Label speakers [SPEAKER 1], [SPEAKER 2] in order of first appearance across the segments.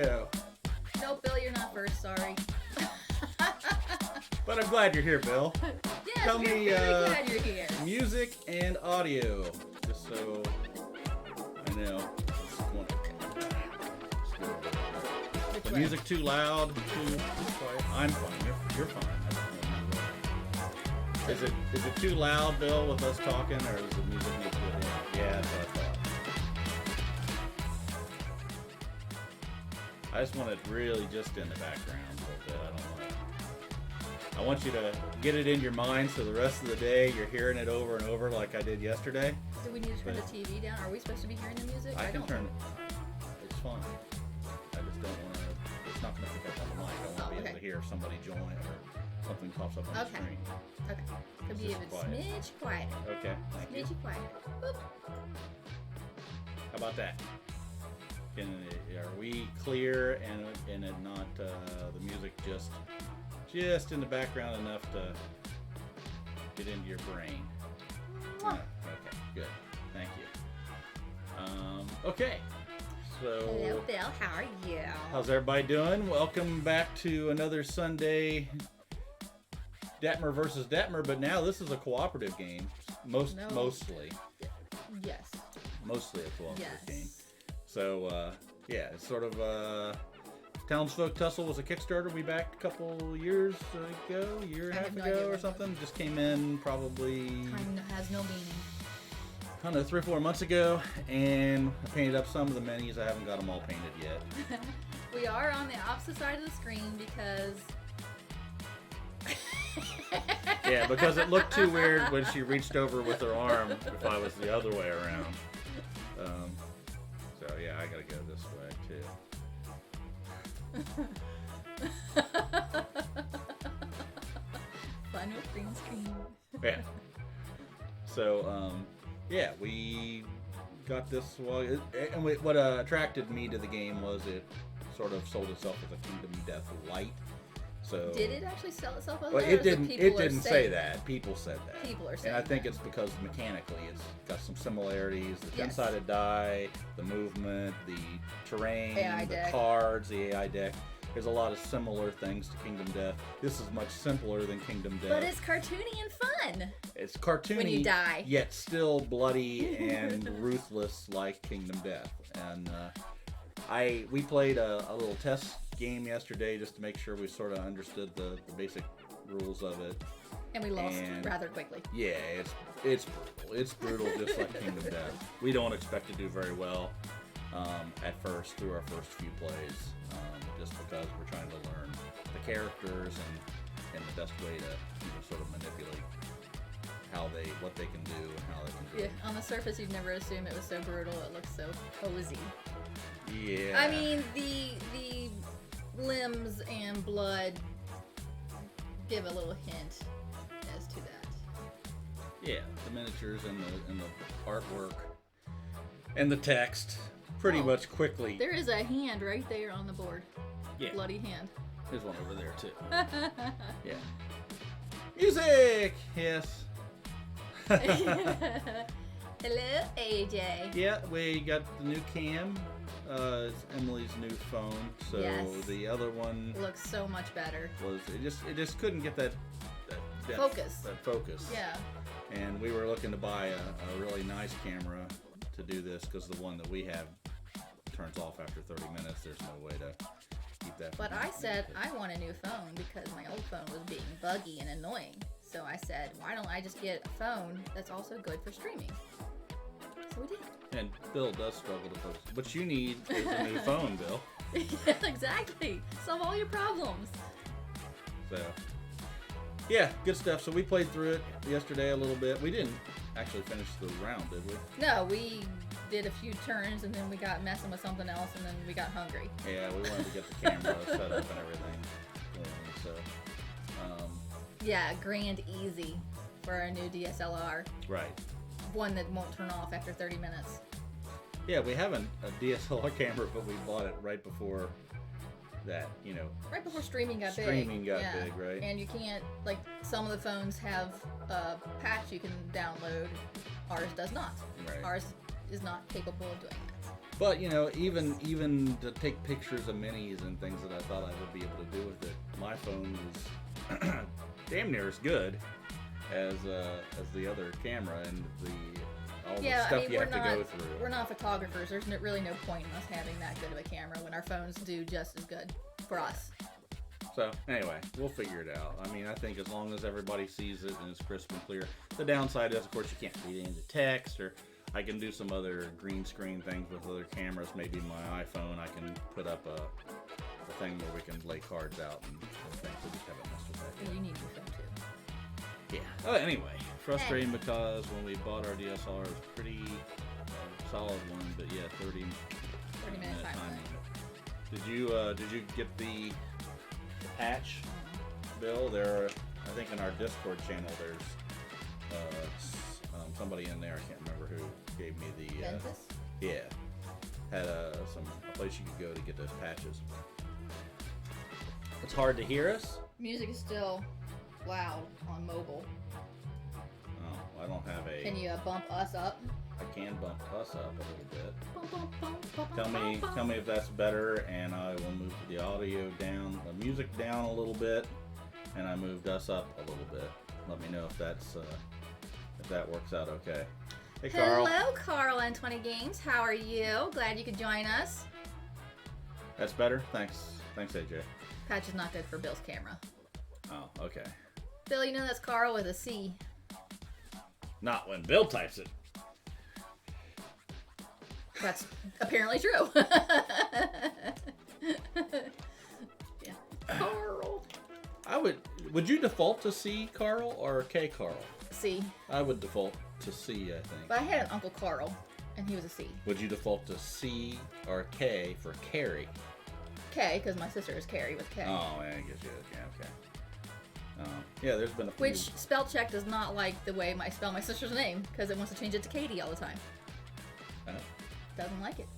[SPEAKER 1] go.
[SPEAKER 2] No, Bill, you're not first. Sorry.
[SPEAKER 1] But I'm glad you're here, Bill.
[SPEAKER 2] Yes,
[SPEAKER 1] Tell
[SPEAKER 2] we're
[SPEAKER 1] me,
[SPEAKER 2] very glad you're here.
[SPEAKER 1] music and audio, just so I know.
[SPEAKER 2] Which
[SPEAKER 1] The
[SPEAKER 2] way?
[SPEAKER 1] music too loud, too quiet. I'm fine. You're fine. Is it too loud, Bill, with us talking, or is the music need to be loud? Yeah, that's what I thought. I just want it really just in the background a little bit. I want you to get it in your mind so the rest of the day you're hearing it over and over like I did yesterday.
[SPEAKER 2] Do we need to turn the TV down? Are we supposed to be hearing the music?
[SPEAKER 1] I can
[SPEAKER 2] don't.
[SPEAKER 1] turn it. It's fine. I just don't want to. It's not going to pick up on the mic. I want to be able to hear if somebody join or something pops up on the screen.
[SPEAKER 2] Okay. Could be
[SPEAKER 1] Just
[SPEAKER 2] even
[SPEAKER 1] quiet.
[SPEAKER 2] smidge quieter.
[SPEAKER 1] Okay. Thank you.
[SPEAKER 2] Smidge quieter. Boop.
[SPEAKER 1] How about that? Are we clear and it not the music just in the background enough to get into your brain?
[SPEAKER 2] Mwah.
[SPEAKER 1] Okay, good. Thank you. Okay. So
[SPEAKER 2] Hello, Bill. How are you?
[SPEAKER 1] how's everybody doing? Welcome back to another Sunday Detmer versus Detmer, but now this is a cooperative game. Mostly.
[SPEAKER 2] Yes.
[SPEAKER 1] Mostly a cooperative
[SPEAKER 2] Yes.
[SPEAKER 1] game. So, yeah, it's sort of, Townsfolk Tussle was a Kickstarter we backed a couple years ago, year and a half
[SPEAKER 2] no idea
[SPEAKER 1] ago or
[SPEAKER 2] when it
[SPEAKER 1] something. Just came in probably,
[SPEAKER 2] Time has no meaning.
[SPEAKER 1] I don't know, 3 or 4 months ago, and I painted up some of the minis. I haven't got them all painted yet.
[SPEAKER 2] We are on the opposite side of the screen because...
[SPEAKER 1] Yeah, because it looked too weird when she reached over with her arm if I was the other way around. So, yeah, I gotta go this way, too.
[SPEAKER 2] Fun with green screen.
[SPEAKER 1] Yeah. So, yeah, we got this. Well, and what attracted me to the game was it sort of sold itself as a Kingdom Death Light. So
[SPEAKER 2] Did it actually sell itself as
[SPEAKER 1] well,
[SPEAKER 2] that?
[SPEAKER 1] it
[SPEAKER 2] Or is
[SPEAKER 1] didn't. It didn't say
[SPEAKER 2] saying
[SPEAKER 1] that. People said that.
[SPEAKER 2] People are saying
[SPEAKER 1] and I think
[SPEAKER 2] that.
[SPEAKER 1] it's because mechanically it's got some similarities. The
[SPEAKER 2] Yes.
[SPEAKER 1] 10-sided die, the movement, the terrain,
[SPEAKER 2] AI
[SPEAKER 1] the
[SPEAKER 2] deck.
[SPEAKER 1] cards, the AI deck. There's a lot of similar things to Kingdom Death. This is much simpler than Kingdom Death.
[SPEAKER 2] But it's cartoony and fun.
[SPEAKER 1] It's cartoony,
[SPEAKER 2] When you die.
[SPEAKER 1] yet still bloody and ruthless like Kingdom Death. And we played a little test game yesterday just to make sure we sort of understood the basic rules of it.
[SPEAKER 2] And we lost
[SPEAKER 1] And-
[SPEAKER 2] rather quickly.
[SPEAKER 1] Yeah, it's brutal. It's brutal just like Kingdom Death. We don't expect to do very well at first through our first few plays, just because we're trying to learn the characters and the best way to sort of manipulate what they can do and how they can do
[SPEAKER 2] Yeah,
[SPEAKER 1] it.
[SPEAKER 2] on the surface you'd never assume it was so brutal. It looks so cozy.
[SPEAKER 1] Yeah.
[SPEAKER 2] I mean, the limbs and blood give a little hint as to that.
[SPEAKER 1] Yeah, the miniatures and the artwork and the text pretty much quickly.
[SPEAKER 2] There is a hand right there on the board.
[SPEAKER 1] Yeah.
[SPEAKER 2] Bloody hand.
[SPEAKER 1] There's one over there too. Yeah. Music. Yes.
[SPEAKER 2] Hello, AJ.
[SPEAKER 1] Yeah, we got the new cam. It's Emily's new phone. So
[SPEAKER 2] Yes.
[SPEAKER 1] the other one
[SPEAKER 2] Looks so much better.
[SPEAKER 1] was it just couldn't get that depth,
[SPEAKER 2] Focus.
[SPEAKER 1] That focus.
[SPEAKER 2] Yeah.
[SPEAKER 1] And we were looking to buy a really nice camera to do this because the one that we have turns off after 30 minutes. There's no way to keep that.
[SPEAKER 2] But
[SPEAKER 1] from
[SPEAKER 2] I
[SPEAKER 1] being
[SPEAKER 2] said
[SPEAKER 1] good.
[SPEAKER 2] I want a new phone because my old phone was being buggy and annoying. So I said, why don't I just get a phone that's also good for streaming? So we did.
[SPEAKER 1] And Bill does struggle to focus. What you need is a new phone, Bill.
[SPEAKER 2] Yeah, exactly. Solve all your problems.
[SPEAKER 1] So, yeah, good stuff. So we played through it yesterday a little bit. We didn't actually finish the round, did we?
[SPEAKER 2] No, we did a few turns and then we got messing with something else and then we got hungry.
[SPEAKER 1] Yeah, we wanted to get the camera set up and everything. So,
[SPEAKER 2] Yeah, grand easy for our new DSLR.
[SPEAKER 1] right.
[SPEAKER 2] One that won't turn off after 30 minutes.
[SPEAKER 1] Yeah, we have a DSLR camera, but we bought it right before that,
[SPEAKER 2] Right before streaming got big.
[SPEAKER 1] Streaming got
[SPEAKER 2] Yeah.
[SPEAKER 1] big, right?
[SPEAKER 2] And you can't, like, some of the phones have a patch you can download. Ours does not.
[SPEAKER 1] Right.
[SPEAKER 2] Ours is not capable of doing that.
[SPEAKER 1] But even to take pictures of minis and things that I thought I would be able to do with it, my phone was damn near as good as the other camera and all the stuff you have to go through.
[SPEAKER 2] We're not photographers. There's really no point in us having that good of a camera when our phones do just as good for us.
[SPEAKER 1] So anyway, we'll figure it out. I mean, I think as long as everybody sees it and it's crisp and clear. The downside is, of course, you can't read into text, or I can do some other green screen things with other cameras. Maybe my iPhone, I can put up a thing where we can lay cards out and things. We just haven't messed with that yet.
[SPEAKER 2] You need your phone too.
[SPEAKER 1] Yeah. Oh, anyway, frustrating because when we bought our DSLR, it was pretty solid one, but yeah, 30
[SPEAKER 2] minute time limit.
[SPEAKER 1] Did you get the patch, Bill? There, I think in our Discord channel, there's somebody in there. I can't remember who gave me the.
[SPEAKER 2] Ventus?
[SPEAKER 1] Yeah, had a place you could go to get those patches. It's hard to hear us.
[SPEAKER 2] Music is still loud on mobile.
[SPEAKER 1] Oh, I don't have a.
[SPEAKER 2] Can you bump us up?
[SPEAKER 1] I can bump us up a little bit.
[SPEAKER 2] Bump, bump, bump,
[SPEAKER 1] Tell me if that's better, and I will move the audio down, the music down a little bit, and I moved us up a little bit. Let me know if that works out okay. Hey, Carl.
[SPEAKER 2] Hello, Carl and 20 Games. How are you? Glad you could join us.
[SPEAKER 1] That's better. Thanks, AJ.
[SPEAKER 2] Patch is not good for Bill's camera.
[SPEAKER 1] Oh, okay.
[SPEAKER 2] Bill, you know that's Carl with a C.
[SPEAKER 1] Not when Bill types it.
[SPEAKER 2] That's apparently true. Yeah. Carl.
[SPEAKER 1] Would you default to C, Carl, or K, Carl?
[SPEAKER 2] C.
[SPEAKER 1] I would default to C, I think.
[SPEAKER 2] But I had an Uncle Carl, and he was a C.
[SPEAKER 1] Would you default to C or K for Carrie?
[SPEAKER 2] K, because my sister is Carrie with K.
[SPEAKER 1] Oh, yeah, I guess you. Yeah, okay. Yeah, there's been a few.
[SPEAKER 2] Which spell check does not like the way I spell my sister's name, because it wants to change it to Katie all the time. Doesn't like it.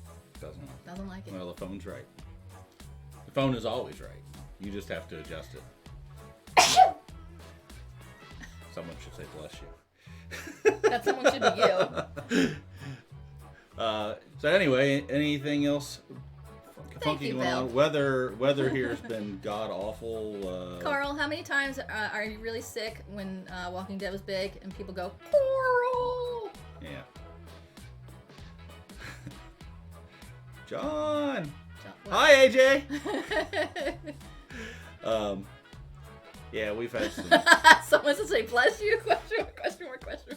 [SPEAKER 2] Doesn't like it.
[SPEAKER 1] Well, the phone's right. The phone is always right. You just have to adjust it. Someone should say bless you.
[SPEAKER 2] That someone should be you.
[SPEAKER 1] So anyway, anything else funky
[SPEAKER 2] you,
[SPEAKER 1] going
[SPEAKER 2] Bill.
[SPEAKER 1] on? Weather here has been god awful.
[SPEAKER 2] Carl, how many times are you really sick when Walking Dead was big and people go, Carl?
[SPEAKER 1] Yeah. John. Hi, AJ. Yeah, we've had some.
[SPEAKER 2] Someone to say bless you? Question mark, question mark, question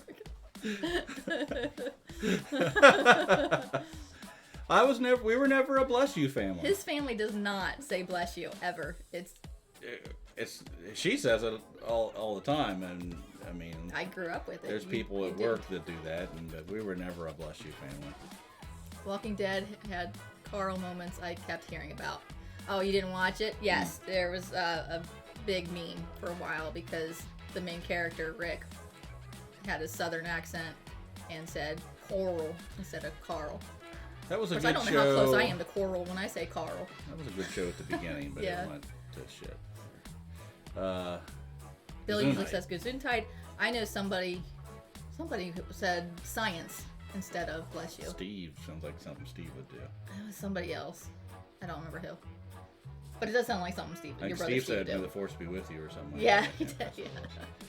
[SPEAKER 2] mark.
[SPEAKER 1] We were never a bless you family.
[SPEAKER 2] His family does not say bless you ever.
[SPEAKER 1] She says it all the time, and I mean,
[SPEAKER 2] I grew up with it.
[SPEAKER 1] There's people at work that do that, but we were never a bless you family.
[SPEAKER 2] Walking Dead had Carl moments I kept hearing about. Oh, you didn't watch it? Yes, there was a big meme for a while because the main character, Rick, had a southern accent and said Coral instead of Carl.
[SPEAKER 1] That was a good show.
[SPEAKER 2] I don't know how close I am to Coral when I say Carl.
[SPEAKER 1] That was a good show at the beginning, but
[SPEAKER 2] yeah.
[SPEAKER 1] It went to shit.
[SPEAKER 2] Bill usually says Gesundheit. I know somebody who said science instead of bless you.
[SPEAKER 1] Steve sounds like something Steve would do.
[SPEAKER 2] It was somebody else. I don't remember who. But it does sound like something Steve. Your brother
[SPEAKER 1] Steve
[SPEAKER 2] Steve
[SPEAKER 1] said,
[SPEAKER 2] do.
[SPEAKER 1] "May the force be with you" or something.
[SPEAKER 2] Yeah,
[SPEAKER 1] like
[SPEAKER 2] he
[SPEAKER 1] that.
[SPEAKER 2] did.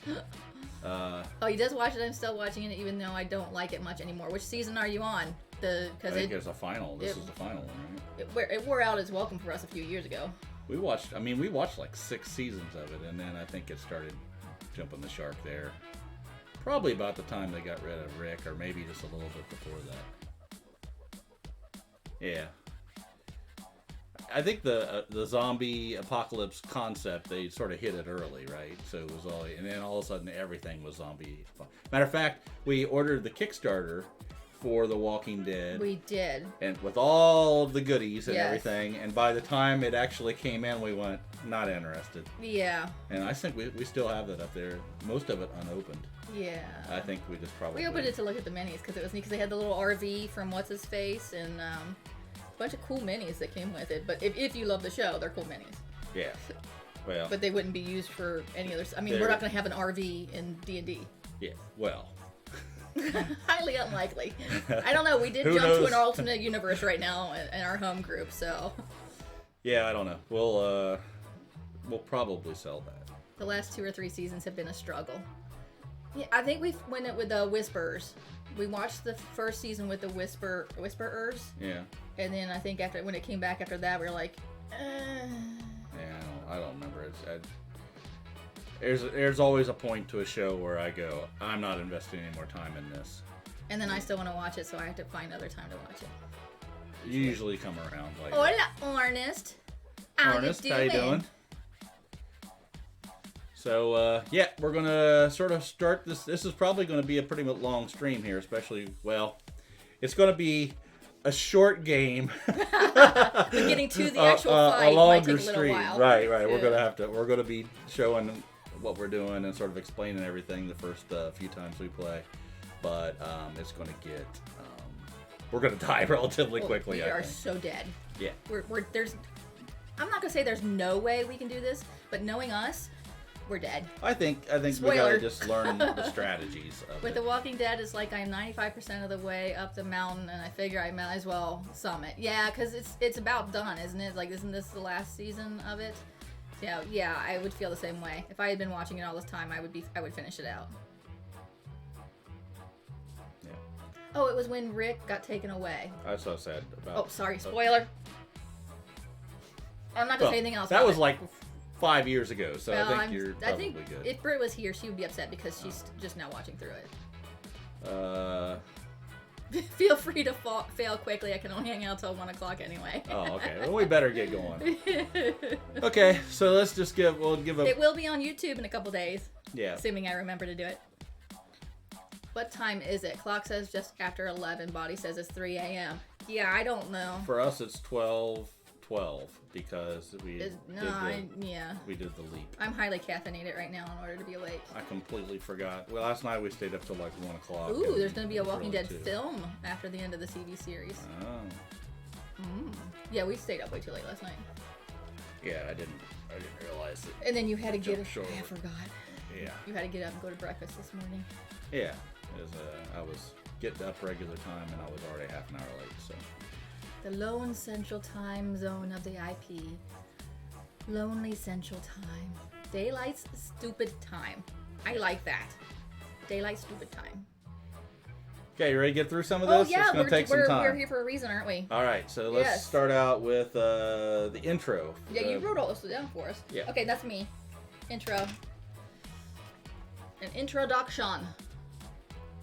[SPEAKER 2] Yeah. Oh, he does watch it. I'm still watching it, even though I don't like it much anymore. Which season are you on?
[SPEAKER 1] I think it's a final. This is the final one, right?
[SPEAKER 2] It wore out its welcome for us a few years ago.
[SPEAKER 1] We watched like 6 seasons of it, and then I think it started jumping the shark there. Probably about the time they got rid of Rick, or maybe just a little bit before that. Yeah. I think the zombie apocalypse concept, they sort of hit it early, right? So it was all, and then all of a sudden everything was zombie. Matter of fact, we ordered the Kickstarter for The Walking Dead.
[SPEAKER 2] We did.
[SPEAKER 1] And with all of the goodies and
[SPEAKER 2] Yes.
[SPEAKER 1] everything, and by the time it actually came in, we went, not interested.
[SPEAKER 2] Yeah.
[SPEAKER 1] And I think we still have that up there, most of it unopened.
[SPEAKER 2] Yeah.
[SPEAKER 1] I think we just probably...
[SPEAKER 2] We opened it to look at the minis because it was neat because they had the little RV from What's-His-Face and a bunch of cool minis that came with it. But if you love the show, they're cool minis.
[SPEAKER 1] Yeah. Well...
[SPEAKER 2] But they wouldn't be used for any other... I mean, we're not going to have an RV in D&D.
[SPEAKER 1] Yeah, well...
[SPEAKER 2] Highly unlikely. I don't know. We did
[SPEAKER 1] Who
[SPEAKER 2] jump to
[SPEAKER 1] knows?
[SPEAKER 2] an alternate universe right now in our home group, so
[SPEAKER 1] Yeah, I don't know. We'll probably sell that.
[SPEAKER 2] the last 2 or 3 seasons have been a struggle. Yeah, I think we went it with the Whisperers. We watched the first season with the Whisperers,
[SPEAKER 1] Yeah.
[SPEAKER 2] and then I think when it came back after that, we were like,
[SPEAKER 1] Yeah, I don't remember. There's always a point to a show where I go, I'm not investing any more time in this.
[SPEAKER 2] and then I still want to watch it, so I have to find other time to watch it.
[SPEAKER 1] You usually come around like.
[SPEAKER 2] Hola, Ernest. How
[SPEAKER 1] you doing? So, yeah, we're going to sort of start this. This is probably going to be a pretty long stream here, especially, well, it's going to be a short game.
[SPEAKER 2] But getting to the actual fight
[SPEAKER 1] a longer
[SPEAKER 2] might take a little
[SPEAKER 1] stream.
[SPEAKER 2] while.
[SPEAKER 1] Right.
[SPEAKER 2] Yeah.
[SPEAKER 1] We're going to be showing what we're doing and sort of explaining everything the first few times we play. But it's going to get, we're going to die relatively quickly.
[SPEAKER 2] We
[SPEAKER 1] I
[SPEAKER 2] are
[SPEAKER 1] think.
[SPEAKER 2] so dead.
[SPEAKER 1] Yeah.
[SPEAKER 2] I'm not going to say there's no way we can do this, but knowing us, we're dead.
[SPEAKER 1] I think we
[SPEAKER 2] Spoiler.
[SPEAKER 1] gotta just learn the strategies of
[SPEAKER 2] With
[SPEAKER 1] it.
[SPEAKER 2] The Walking Dead, it's like I'm 95% of the way up the mountain, and I figure I might as well summit. Yeah, because it's about done, isn't it? Like, isn't this the last season of it? Yeah, I would feel the same way. If I had been watching it all this time, I would finish it out.
[SPEAKER 1] Yeah.
[SPEAKER 2] Oh, it was when Rick got taken away.
[SPEAKER 1] I was so sad about.
[SPEAKER 2] Oh, sorry, spoiler. I'm not gonna say anything else.
[SPEAKER 1] That
[SPEAKER 2] about
[SPEAKER 1] was
[SPEAKER 2] it.
[SPEAKER 1] like 5 years ago, so
[SPEAKER 2] Well,
[SPEAKER 1] I think you're probably good.
[SPEAKER 2] If Britt was here, she would be upset because she's just now watching through it. Feel free to fail quickly. I can only hang out till 1 o'clock anyway.
[SPEAKER 1] Oh, okay. Well, we better get going. Okay, so let's just we'll give a.
[SPEAKER 2] It will be on YouTube in a couple days.
[SPEAKER 1] Yeah.
[SPEAKER 2] Assuming I remember to do it. What time is it? Clock says just after 11. Body says it's 3 a.m. Yeah, I don't know.
[SPEAKER 1] For us, it's 12 because we
[SPEAKER 2] yeah.
[SPEAKER 1] we did the leap.
[SPEAKER 2] I'm highly caffeinated right now in order to be awake.
[SPEAKER 1] I completely forgot. Well, last night we stayed up till like 1 o'clock.
[SPEAKER 2] Ooh, there's going to be a
[SPEAKER 1] it was
[SPEAKER 2] Walking
[SPEAKER 1] early,
[SPEAKER 2] Dead
[SPEAKER 1] too.
[SPEAKER 2] film after the end of the TV series.
[SPEAKER 1] Oh.
[SPEAKER 2] Yeah, we stayed up way too late last night.
[SPEAKER 1] Yeah, I didn't realize it.
[SPEAKER 2] And then you had to get up.
[SPEAKER 1] Jumped short.
[SPEAKER 2] I forgot.
[SPEAKER 1] Yeah.
[SPEAKER 2] You had to get up and go to breakfast this morning.
[SPEAKER 1] Yeah. I was getting up regular time and I was already half an hour late, so.
[SPEAKER 2] The lone central time zone of the IP. Lonely central time. Daylight's stupid time. I like that. Daylight stupid time.
[SPEAKER 1] Okay, you ready to get through some of
[SPEAKER 2] Oh
[SPEAKER 1] this?
[SPEAKER 2] yeah,
[SPEAKER 1] it's gonna take some time.
[SPEAKER 2] we're here for a reason, aren't we?
[SPEAKER 1] All right, so let's
[SPEAKER 2] Yes.
[SPEAKER 1] start out with the intro.
[SPEAKER 2] Yeah, you wrote all this down for us.
[SPEAKER 1] Yeah.
[SPEAKER 2] Okay, that's me. Intro. An introduction.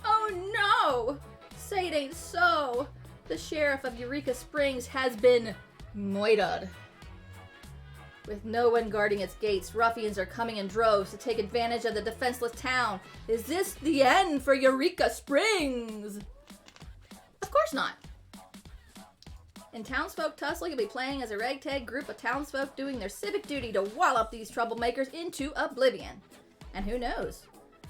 [SPEAKER 2] Oh no! Say it ain't so. The sheriff of Eureka Springs has been murdered. With no one guarding its gates, ruffians are coming in droves to take advantage of the defenseless town. Is this the end for Eureka Springs? Of course not. In Townsfolk Tussle, you'll be playing as a ragtag group of townsfolk doing their civic duty to wallop these troublemakers into oblivion. And who knows?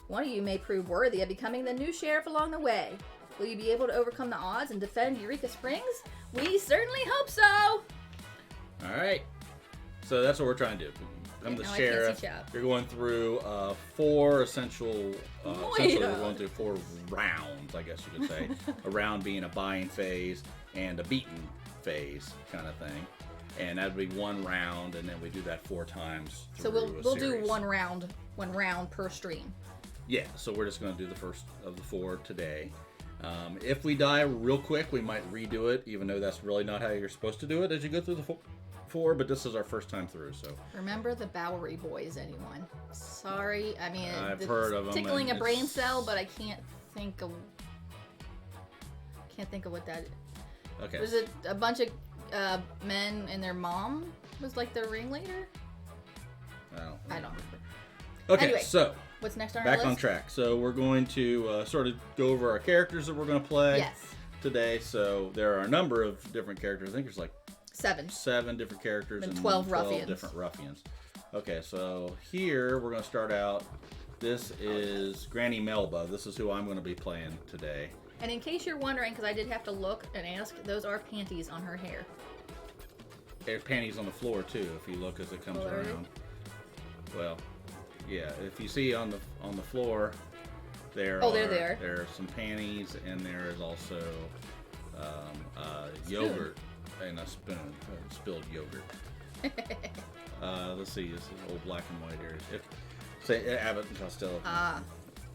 [SPEAKER 2] One of you may prove worthy of becoming the new sheriff along the way. Will you be able to overcome the odds and defend Eureka Springs? We certainly hope so!
[SPEAKER 1] All right. So that's what we're trying to do. I'm the
[SPEAKER 2] now I can't
[SPEAKER 1] sheriff.
[SPEAKER 2] see chat.
[SPEAKER 1] You're going through 4 essentially we're going through 4 rounds, I guess you could say. A round being a buying phase and a beaten phase kind of thing. And that'd be 1 round, and then we do that 4 times through
[SPEAKER 2] So we'll do
[SPEAKER 1] series.
[SPEAKER 2] one round per stream.
[SPEAKER 1] Yeah, so we're just going to do the first of the 4 today. If we die real quick, we might redo it, even though that's really not how you're supposed to do it as you go through the 4, but this is our first time through, so.
[SPEAKER 2] Remember the Bowery Boys, anyone? Sorry, I mean,
[SPEAKER 1] I've heard of them.
[SPEAKER 2] Tickling a
[SPEAKER 1] and
[SPEAKER 2] brain
[SPEAKER 1] it's-
[SPEAKER 2] cell, but I can't think of what that is.
[SPEAKER 1] Okay.
[SPEAKER 2] Was it a bunch of men and their mom was like the ringleader? I don't remember.
[SPEAKER 1] Okay,
[SPEAKER 2] Anyway.
[SPEAKER 1] so
[SPEAKER 2] What's next on our
[SPEAKER 1] back
[SPEAKER 2] list?
[SPEAKER 1] on track. So we're going to sort of go over our characters that we're going to play
[SPEAKER 2] Yes.
[SPEAKER 1] today. So there are a number of different characters. I think there's like 7 different characters
[SPEAKER 2] And
[SPEAKER 1] and
[SPEAKER 2] 12 ruffians.
[SPEAKER 1] different ruffians. Okay, so here we're going to start out. This is Granny Melba. This is who I'm going to be playing today.
[SPEAKER 2] And in case you're wondering, because I did have to look and ask, those are panties on her hair.
[SPEAKER 1] There's panties on the floor too. If you look as it comes
[SPEAKER 2] Oh, are they?
[SPEAKER 1] around. Well, yeah. If you see on the floor, There
[SPEAKER 2] there they are.
[SPEAKER 1] There are some panties, and there is also yogurt and a spoon, spilled yogurt. Let's see, this is old black and white here. Say Abbott and Costello.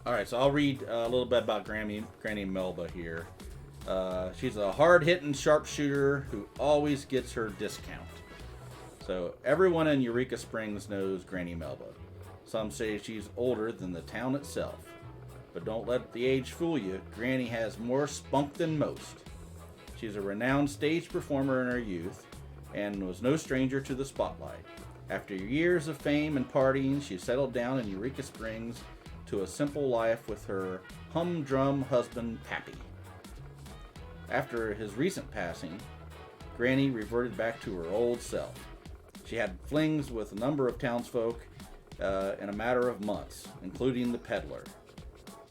[SPEAKER 1] All right, so I'll read a little bit about Granny Melba here. She's a hard-hitting sharpshooter who always gets her discount. So everyone in Eureka Springs knows Granny Melba. Some say she's older than the town itself. But don't let the age fool you. Granny has more spunk than most. She's a renowned stage performer in her youth and was no stranger to the spotlight. After years of fame and partying, she settled down in Eureka Springs to a simple life with her humdrum husband, Pappy. After his recent passing, Granny reverted back to her old self. She had flings with a number of townsfolk in a matter of months, including the peddler.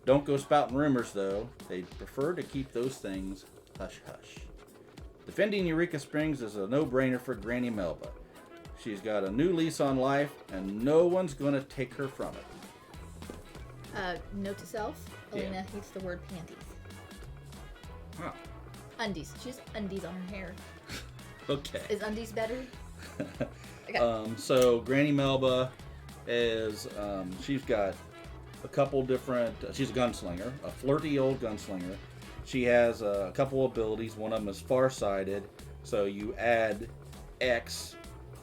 [SPEAKER 1] Don't go spouting rumors, though. They prefer to keep those things hush-hush. Defending Eureka Springs is a no-brainer for Granny Melba. She's got a new lease on life, and no one's going to take her from it.
[SPEAKER 2] Note to self, Elena
[SPEAKER 1] Yeah.
[SPEAKER 2] hates the word panties.
[SPEAKER 1] Huh.
[SPEAKER 2] Undies. She has undies on her hair.
[SPEAKER 1] Okay.
[SPEAKER 2] Is undies better? Okay.
[SPEAKER 1] So Granny Melba is, she's got a couple different, she's a gunslinger, a flirty old gunslinger. She has a couple abilities. One of them is farsighted, so you add X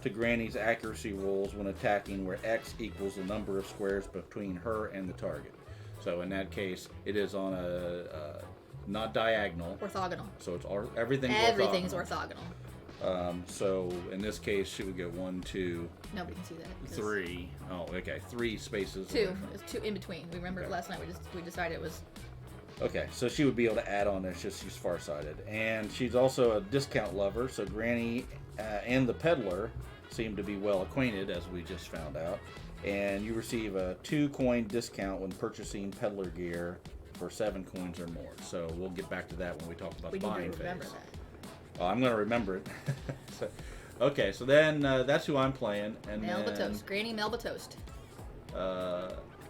[SPEAKER 1] to Granny's accuracy rolls when attacking, where X equals the number of squares between her and the target. So in that case, it is on a not diagonal.
[SPEAKER 2] Orthogonal.
[SPEAKER 1] So it's everything's
[SPEAKER 2] orthogonal.
[SPEAKER 1] So in this case, she would get 1, 2,
[SPEAKER 2] Nobody can see that.
[SPEAKER 1] 3. Oh, okay, 3 spaces.
[SPEAKER 2] Two. It's two in between. We remember last night we decided it was.
[SPEAKER 1] Okay, so she would be able to add on there. It's just she's farsighted, and she's also a discount lover. So Granny and the peddler seem to be well acquainted, as we just found out. And you receive a 2-coin discount when purchasing peddler gear for 7 coins or more. So we'll get back to that when we talk about the buying phase.
[SPEAKER 2] Remember that.
[SPEAKER 1] Oh, I'm going to remember it. So then that's who I'm playing. And
[SPEAKER 2] Melba
[SPEAKER 1] then,
[SPEAKER 2] Toast. Granny Melba Toast.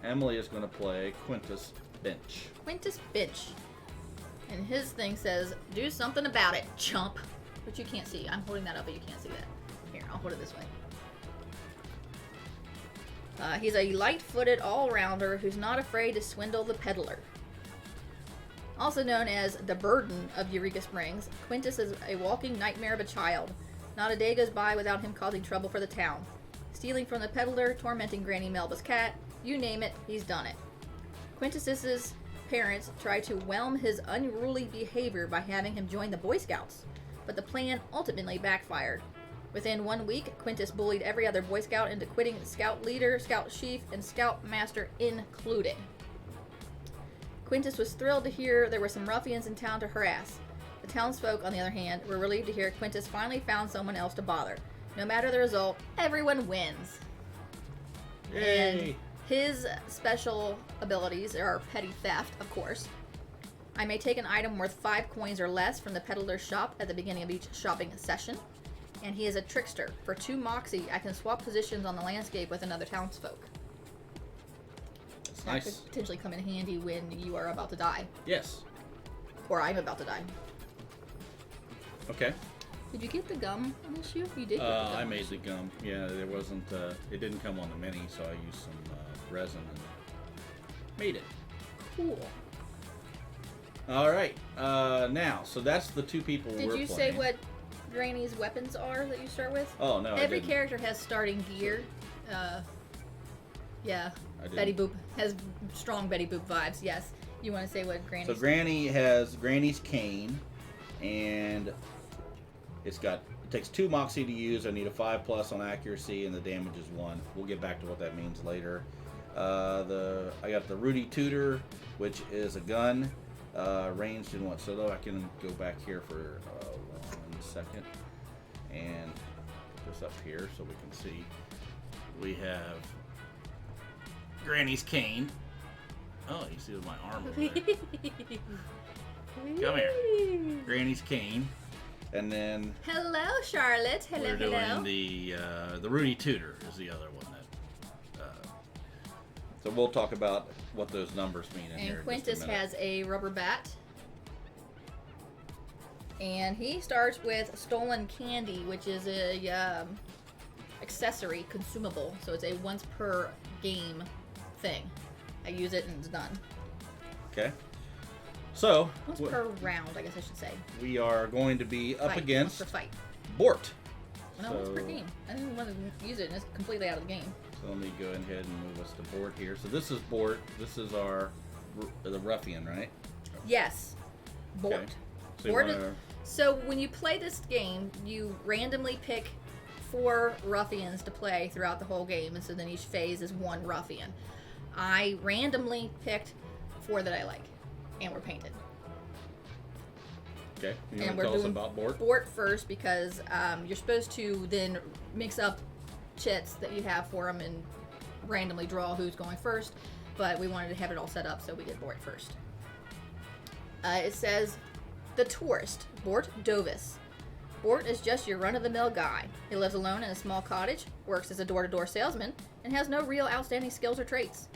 [SPEAKER 1] Emily is going to play Quintus Bench.
[SPEAKER 2] Quintus Bench. And his thing says, do something about it, chump. Which you can't see. I'm holding that up, but you can't see that. Here, I'll hold it this way. He's a light-footed all-rounder who's not afraid to swindle the peddler. Also known as the Burden of Eureka Springs, Quintus is a walking nightmare of a child. Not a day goes by without him causing trouble for the town. Stealing from the peddler, tormenting Granny Melba's cat, you name it, he's done it. Quintus's parents try to whelm his unruly behavior by having him join the Boy Scouts, but the plan ultimately backfired. Within 1 week, Quintus bullied every other Boy Scout into quitting Scout Leader, Scout Chief, and Scout Master included. Quintus was thrilled to hear there were some ruffians in town to harass. The townsfolk, on the other hand, were relieved to hear Quintus finally found someone else to bother. No matter the result, everyone wins.
[SPEAKER 1] Yay!
[SPEAKER 2] And his special abilities are petty theft, of course. I may take an item worth 5 coins or less from the peddler's shop at the beginning of each shopping session. And he is a trickster. For 2 moxie, I can swap positions on the landscape with another townsfolk. That
[SPEAKER 1] Nice.
[SPEAKER 2] could potentially come in handy when you are about to die.
[SPEAKER 1] Yes.
[SPEAKER 2] Or I'm about to die.
[SPEAKER 1] Okay.
[SPEAKER 2] Did you get the gum on this shoe? You did get the gum.
[SPEAKER 1] I made the gum. Yeah, there wasn't. It didn't come on the mini, so I used some resin and made it.
[SPEAKER 2] Cool.
[SPEAKER 1] All right. Now, so that's the 2 people we're
[SPEAKER 2] Did
[SPEAKER 1] playing.
[SPEAKER 2] you say what Granny's weapons are that you start with?
[SPEAKER 1] Oh no.
[SPEAKER 2] Every
[SPEAKER 1] I didn't.
[SPEAKER 2] character has starting gear. Yeah.
[SPEAKER 1] I didn't.
[SPEAKER 2] Betty Boop has strong Betty Boop vibes. Yes. You want to say what Granny's?
[SPEAKER 1] So Granny has Granny's cane, and it takes 2 moxie to use. I need a 5+ on accuracy, and the damage is 1. We'll get back to what that means later. I got the Rudy Tudor, which is a gun, ranged in what? So I can go back here for 1 second and put this up here so we can see. We have Granny's cane. Oh, you see my arm over there. Come here. Granny's cane. And then
[SPEAKER 2] Hello, Charlotte. Hello,
[SPEAKER 1] we're
[SPEAKER 2] hello.
[SPEAKER 1] doing the Rudy Tudor is the other one. So we'll talk about what those numbers mean in here.
[SPEAKER 2] And
[SPEAKER 1] in just a
[SPEAKER 2] Quintus
[SPEAKER 1] minute.
[SPEAKER 2] has a rubber bat. And he starts with stolen candy, which is a accessory consumable. So it's a once per game thing. I use it and it's done.
[SPEAKER 1] Okay. So
[SPEAKER 2] Once per round, I guess I should say.
[SPEAKER 1] we are going to be up
[SPEAKER 2] Fight.
[SPEAKER 1] against
[SPEAKER 2] Once per fight.
[SPEAKER 1] Bort.
[SPEAKER 2] No, once per game. I didn't want to use it and it's completely out of the game.
[SPEAKER 1] So let me go ahead and move us to Bort here. So this is Bort. This is the ruffian, right?
[SPEAKER 2] Yes. Bort.
[SPEAKER 1] Okay. So,
[SPEAKER 2] Bort so when you play this game, you randomly pick 4 ruffians to play throughout the whole game, and so then each phase is 1 ruffian. I randomly picked 4 that I like, and were painted.
[SPEAKER 1] okay. You
[SPEAKER 2] And
[SPEAKER 1] want
[SPEAKER 2] we're
[SPEAKER 1] to tell us
[SPEAKER 2] doing
[SPEAKER 1] about Bort?
[SPEAKER 2] Bort first because you're supposed to then mix up chits that you have for them and randomly draw who's going first, but we wanted to have it all set up, so we did Bort first. It says, the tourist, Bort Dovis. Bort is just your run-of-the-mill guy. He lives alone in a small cottage, works as a door-to-door salesman, and has no real outstanding skills or traits.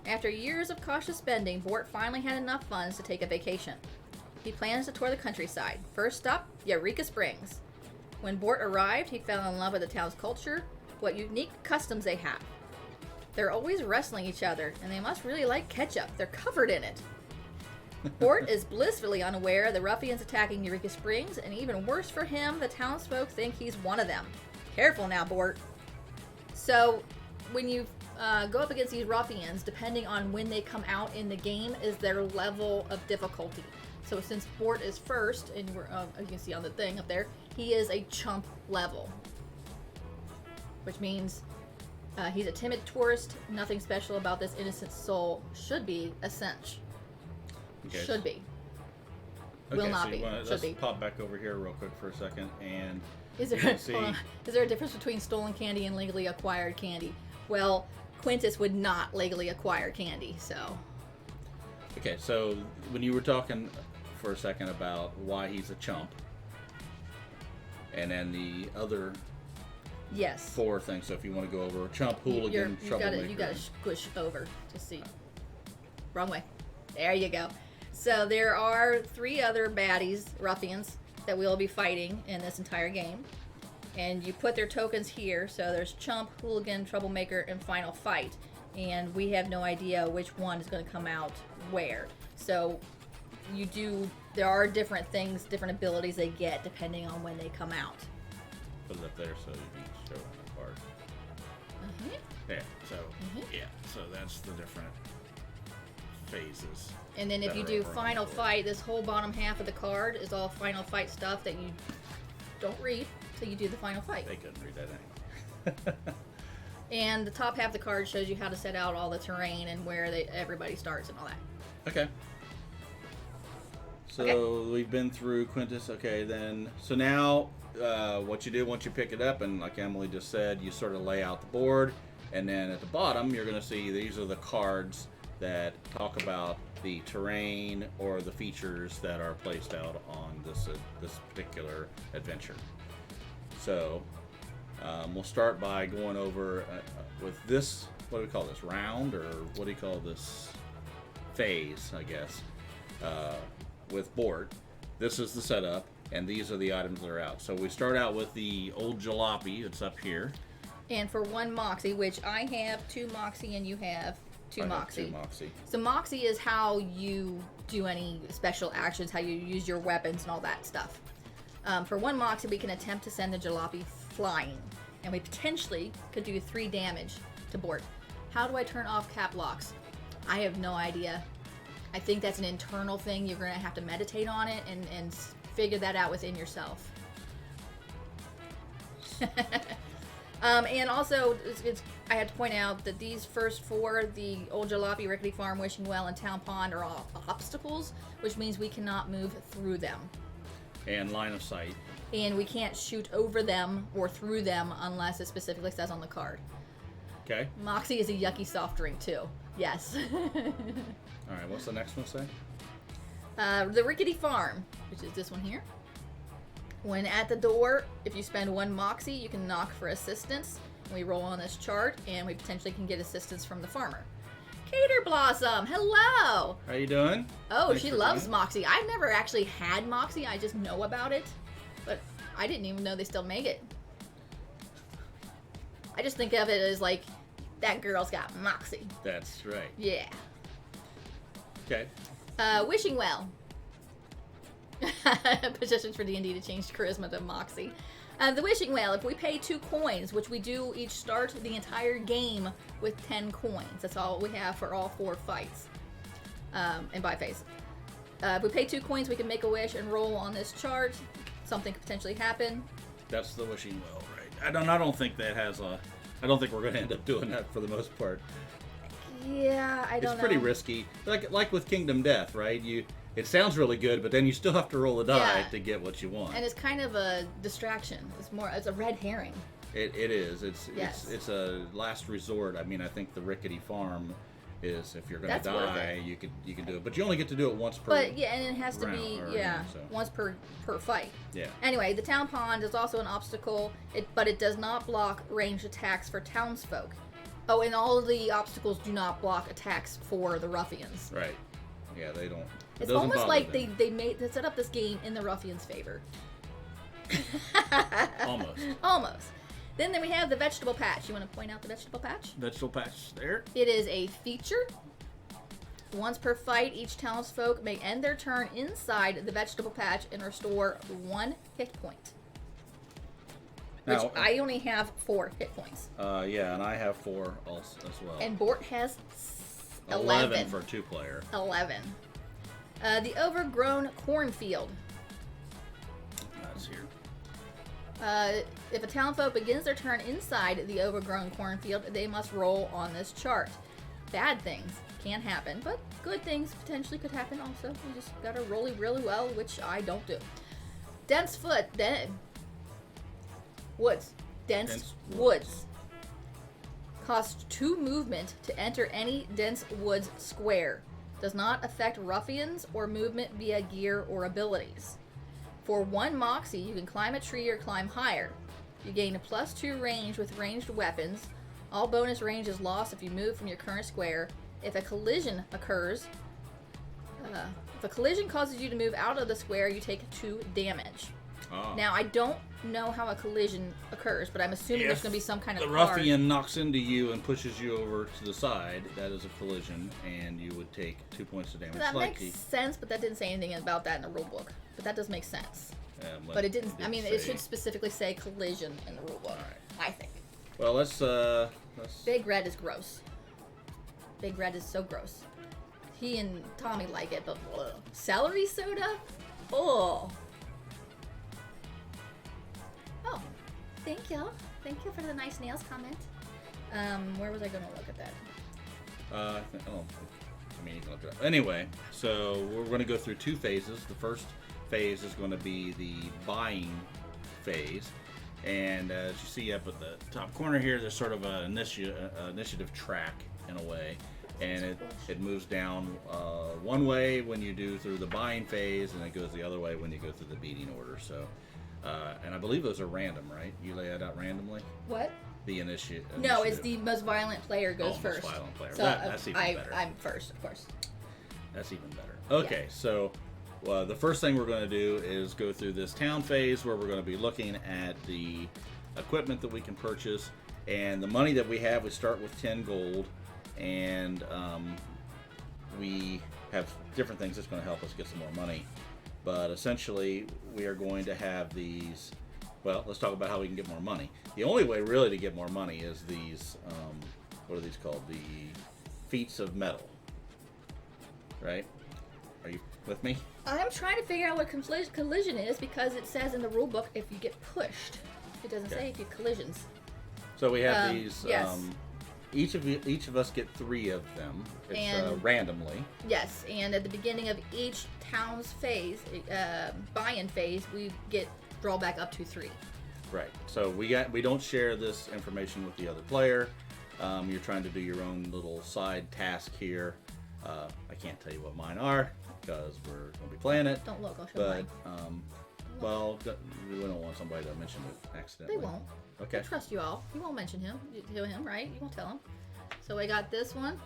[SPEAKER 2] After years of cautious spending, Bort finally had enough funds to take a vacation. He plans to tour the countryside. First stop, Eureka Springs. When Bort arrived, he fell in love with the town's culture, what unique customs they have. They're always wrestling each other, and they must really like ketchup. They're covered in it. Bort is blissfully unaware of the ruffians attacking Eureka Springs, and even worse for him, the townsfolk think he's one of them. Careful now, Bort. So, when you go up against these ruffians, depending on when they come out in the game, is their level of difficulty. So since Bort is first, and we're, you can see on the thing up there, he is a chump level. Which means he's a timid tourist. Nothing special about this innocent soul. Should be a cinch.
[SPEAKER 1] Okay.
[SPEAKER 2] Should be.
[SPEAKER 1] Okay,
[SPEAKER 2] Will not
[SPEAKER 1] so
[SPEAKER 2] be. Should
[SPEAKER 1] let's
[SPEAKER 2] be.
[SPEAKER 1] pop back over here real quick for a second, and
[SPEAKER 2] Is
[SPEAKER 1] you
[SPEAKER 2] there,
[SPEAKER 1] can see.
[SPEAKER 2] hold on. Is there a difference between stolen candy and legally acquired candy? Well, Quintus would not legally acquire candy, so.
[SPEAKER 1] Okay, so when you were talking for a second about why he's a chump, and then the other
[SPEAKER 2] Yes.
[SPEAKER 1] 4 things. So if you want to go over chump, hooligan, troublemaker.
[SPEAKER 2] You gotta squish over to see. Wrong way. There you go. So there are 3 other baddies, ruffians, that we'll be fighting in this entire game. And you put their tokens here. So there's chump, hooligan, troublemaker, and final fight. And we have no idea which one is going to come out where. So there are different things, different abilities they get depending on when they come out.
[SPEAKER 1] Put it up there so you can show it on the card. Yeah, so so that's the different phases.
[SPEAKER 2] And then if
[SPEAKER 1] that
[SPEAKER 2] you
[SPEAKER 1] are
[SPEAKER 2] do
[SPEAKER 1] over on the
[SPEAKER 2] final
[SPEAKER 1] board.
[SPEAKER 2] fight, this whole bottom half of the card is all final fight stuff that you don't read till you do the final fight.
[SPEAKER 1] They couldn't read that anyway.
[SPEAKER 2] And the top half of the card shows you how to set out all the terrain and where everybody starts and all that.
[SPEAKER 1] Okay. So we've been through Quintus. Okay, then. So now, what you do once you pick it up, and like Emily just said, you sort of lay out the board, and then at the bottom, you're going to see these are the cards that talk about the terrain or the features that are placed out on this particular adventure. So we'll start by going over with this. What do we call this? Round, or what do you call this? Phase, I guess. With Bort, this is the setup, and these are the items that are out. So we start out with the old jalopy. It's up here.
[SPEAKER 2] And for 1 Moxie, which I have 2 Moxie and you have 2
[SPEAKER 1] I have
[SPEAKER 2] Moxie.
[SPEAKER 1] 2 Moxie.
[SPEAKER 2] So Moxie is how you do any special actions, how you use your weapons and all that stuff. For 1 Moxie, we can attempt to send the jalopy flying, and we potentially could do 3 damage to Bort. How do I turn off cap locks? I have no idea. I think that's an internal thing. You're going to have to meditate on it and figure that out within yourself. And also, I have to point out that these first 4, the Old Jalopy, Rickety Farm, Wishing Well, and Town Pond, are all obstacles, which means we cannot move through them.
[SPEAKER 1] And line of sight.
[SPEAKER 2] And we can't shoot over them or through them unless it specifically says on the card.
[SPEAKER 1] Okay.
[SPEAKER 2] Moxie is a yucky soft drink, too. Yes.
[SPEAKER 1] All right. What's the next one say?
[SPEAKER 2] The Rickety Farm, which is this one here. When at the door, if you spend 1 Moxie, you can knock for assistance. We roll on this chart, and we potentially can get assistance from the farmer. Cater Blossom, hello.
[SPEAKER 1] How you doing?
[SPEAKER 2] Oh,
[SPEAKER 1] Thanks
[SPEAKER 2] she
[SPEAKER 1] for
[SPEAKER 2] loves
[SPEAKER 1] coming.
[SPEAKER 2] Moxie. I've never actually had Moxie. I just know about it, but I didn't even know they still make it. I just think of it as like, that girl's got Moxie.
[SPEAKER 1] That's right.
[SPEAKER 2] Yeah.
[SPEAKER 1] Okay.
[SPEAKER 2] Wishing Well. Petitions for D&D to change charisma to Moxie. The Wishing Well, if we pay 2 coins, which we do each start the entire game with 10 coins. That's all we have for all 4 fights. And by phase. If we pay 2 coins, we can make a wish and roll on this chart. Something could potentially happen.
[SPEAKER 1] That's the wishing well, right? I don't think that has a. I don't think we're going to end up doing that for the most part.
[SPEAKER 2] Yeah, I don't know.
[SPEAKER 1] It's pretty risky. Like with Kingdom Death, right? It sounds really good, but then you still have to roll a die to get what you want.
[SPEAKER 2] And it's kind of a distraction. It's a red herring.
[SPEAKER 1] It is. It's
[SPEAKER 2] Yes.
[SPEAKER 1] it's a last resort. I mean, I think the rickety farm is if you're going to
[SPEAKER 2] That's worth
[SPEAKER 1] die,
[SPEAKER 2] it.
[SPEAKER 1] you can do it, but you only get to do it once per.
[SPEAKER 2] But yeah, and it has to
[SPEAKER 1] round,
[SPEAKER 2] be
[SPEAKER 1] or, so.
[SPEAKER 2] once per fight.
[SPEAKER 1] Yeah.
[SPEAKER 2] Anyway, the town pond is also an obstacle, but it does not block ranged attacks for townsfolk. Oh, and all of the obstacles do not block attacks for the ruffians.
[SPEAKER 1] Right. Yeah, they don't.
[SPEAKER 2] It's almost like they set up this game in the ruffians' favor. Almost. Then we have the vegetable patch. You want to point out the vegetable patch?
[SPEAKER 1] Vegetable patch there.
[SPEAKER 2] It is a feature. Once per fight, each townsfolk may end their turn inside the vegetable patch and restore 1 hit point. Which
[SPEAKER 1] Now,
[SPEAKER 2] I only have 4 hit points.
[SPEAKER 1] Yeah, and I have 4 also as well.
[SPEAKER 2] And Bort has
[SPEAKER 1] 11 for 2-player.
[SPEAKER 2] 11. The overgrown cornfield.
[SPEAKER 1] That's here.
[SPEAKER 2] If a townfolk begins their turn inside the overgrown cornfield, they must roll on this chart. Bad things can happen, but good things potentially could happen also. You just gotta roll it really well, which I don't do. Dense woods. Cost 2 movement to enter any dense woods square. Does not affect ruffians or movement via gear or abilities. For 1 Moxie, you can climb a tree or climb higher. You gain a +2 range with ranged weapons. All bonus range is lost if you move from your current square. If a collision occurs, if a collision causes you to move out of the square, you take 2 damage.
[SPEAKER 1] Oh.
[SPEAKER 2] Now, I don't know how a collision occurs, but I'm assuming there's going to be some kind of
[SPEAKER 1] the
[SPEAKER 2] card.
[SPEAKER 1] ruffian knocks into you and pushes you over to the side, that is a collision, and you would take 2 points of damage.
[SPEAKER 2] That makes sense, but that didn't say anything about that in the rule book. But that does make sense. But it didn't. I mean, it should specifically say collision in the rule book.
[SPEAKER 1] Right.
[SPEAKER 2] I think.
[SPEAKER 1] Well, let's.
[SPEAKER 2] Big Red is gross. Big Red is so gross. He and Tommy like it, but ugh. Celery soda? Oh. Oh. Thank you. Thank you for the nice nails comment. Where was I going to look at that?
[SPEAKER 1] I mean, you can look it up. Anyway, so we're going to go through 2 phases. The first phase is going to be the buying phase. And as you see up at the top corner here, there's sort of an initiative track in a way. And it moves down one way when you do through the buying phase, and it goes the other way when you go through the beating order. So, and I believe those are random, right? You lay that out randomly?
[SPEAKER 2] What?
[SPEAKER 1] The initiative.
[SPEAKER 2] No, it's the most violent player goes first.
[SPEAKER 1] Most violent player.
[SPEAKER 2] So
[SPEAKER 1] That's even better.
[SPEAKER 2] I'm first, of course.
[SPEAKER 1] That's even better. Okay, yeah. So the first thing we're going to do is go through this town phase where we're going to be looking at the equipment that we can purchase. And the money that we have, we start with 10 gold. And we have different things that's going to help us get some more money. But essentially, we are going to have these. Well, let's talk about how we can get more money. The only way really to get more money is these, what are these called? The feats of metal. Right? Are you with me?
[SPEAKER 2] I'm trying to figure out what collision is because it says in the rule book if you get pushed. It doesn't say if you collisions.
[SPEAKER 1] So we have these.
[SPEAKER 2] Yes.
[SPEAKER 1] Each of us get 3 of them. It's randomly.
[SPEAKER 2] Yes, and at the beginning of each town's phase, buy-in phase, we get drawback up to 3.
[SPEAKER 1] Right. So we don't share this information with the other player. You're trying to do your own little side task here. I can't tell you what mine are because we're going to be playing it.
[SPEAKER 2] Don't look. I'll show mine.
[SPEAKER 1] Well, we don't want somebody to mention it accidentally.
[SPEAKER 2] They won't.
[SPEAKER 1] Okay.
[SPEAKER 2] I trust you all. You won't mention him to him, right? You won't tell him. So I got this one.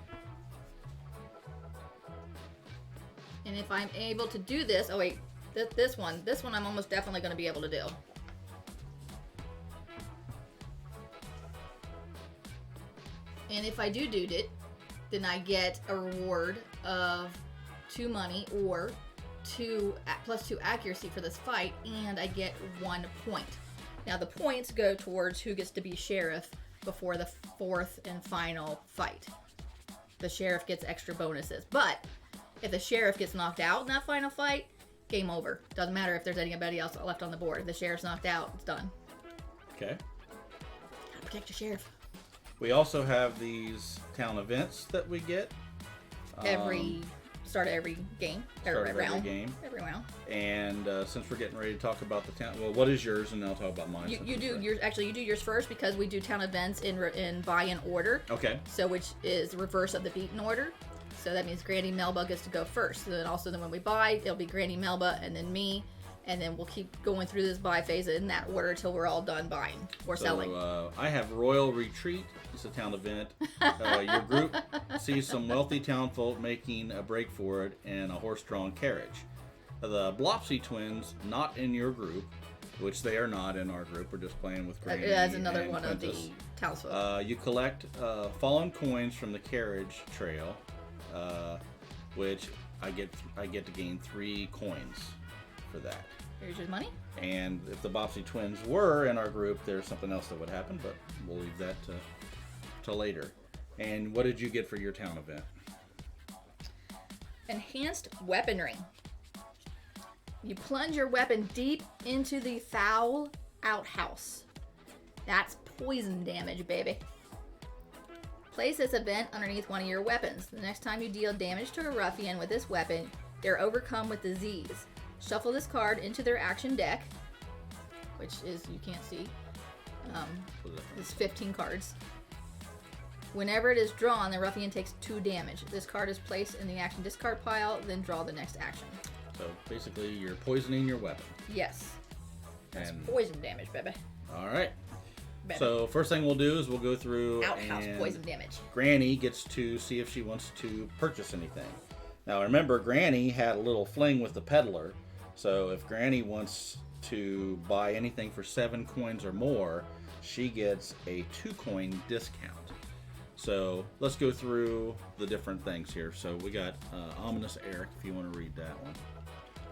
[SPEAKER 2] if I'm able to do this, oh wait, this one I'm almost definitely going to be able to do. And if I do it, then I get a reward of 2 money or +2 accuracy for this fight, and I get 1 point. Now the points go towards who gets to be sheriff before the 4th and final fight. The sheriff gets extra bonuses, but if the sheriff gets knocked out in that final fight, game over. Doesn't matter if there's anybody else left on the board. If the sheriff's knocked out, it's done.
[SPEAKER 1] Okay.
[SPEAKER 2] Gotta protect your sheriff.
[SPEAKER 1] We also have these town events that we get.
[SPEAKER 2] Start of every game. Every round. Every round.
[SPEAKER 1] And since we're getting ready to talk about the town, well, what is yours, and then I'll talk about mine.
[SPEAKER 2] You do yours first because we do town events in buy-in order.
[SPEAKER 1] Okay.
[SPEAKER 2] So which is reverse of the beaten order. So that means Granny Melba gets to go first. So then when we buy, it'll be Granny Melba and then me, and then we'll keep going through this buy phase in that order until we're all done buying or selling.
[SPEAKER 1] I have Royal Retreat. It's a town event. Your group sees some wealthy townfolk making a break for it in a horse-drawn carriage. The Blopsy twins, not in your group, which they are not in our group. We're just playing with Granny.
[SPEAKER 2] That's another
[SPEAKER 1] and
[SPEAKER 2] one
[SPEAKER 1] Princess.
[SPEAKER 2] of the Townsfolk.
[SPEAKER 1] You collect fallen coins from the carriage trail, which I get to gain 3 coins for that.
[SPEAKER 2] Here's your money.
[SPEAKER 1] And if the Blopsy twins were in our group, there's something else that would happen, but we'll leave that to later. And what did you get for your town event?
[SPEAKER 2] Enhanced weaponry. You plunge your weapon deep into the foul outhouse. That's poison damage, baby. Place this event underneath one of your weapons. The next time you deal damage to a ruffian with this weapon, they're overcome with disease. Shuffle this card into their action deck, which is, you can't see, it's 15 cards. Whenever it is drawn, the ruffian takes 2 damage. This card is placed in the action discard pile, then draw the next action.
[SPEAKER 1] So basically, you're poisoning your weapon.
[SPEAKER 2] Yes. That's
[SPEAKER 1] And
[SPEAKER 2] poison damage, baby.
[SPEAKER 1] all right.
[SPEAKER 2] Baby.
[SPEAKER 1] So first thing we'll do is we'll go through
[SPEAKER 2] Outhouse
[SPEAKER 1] and
[SPEAKER 2] poison damage.
[SPEAKER 1] Granny gets to see if she wants to purchase anything. Now remember, Granny had a little fling with the peddler. So if Granny wants to buy anything for 7 coins or more, she gets a 2-coin discount. So let's go through the different things here. So we got Ominous Eric, if you want to read that one.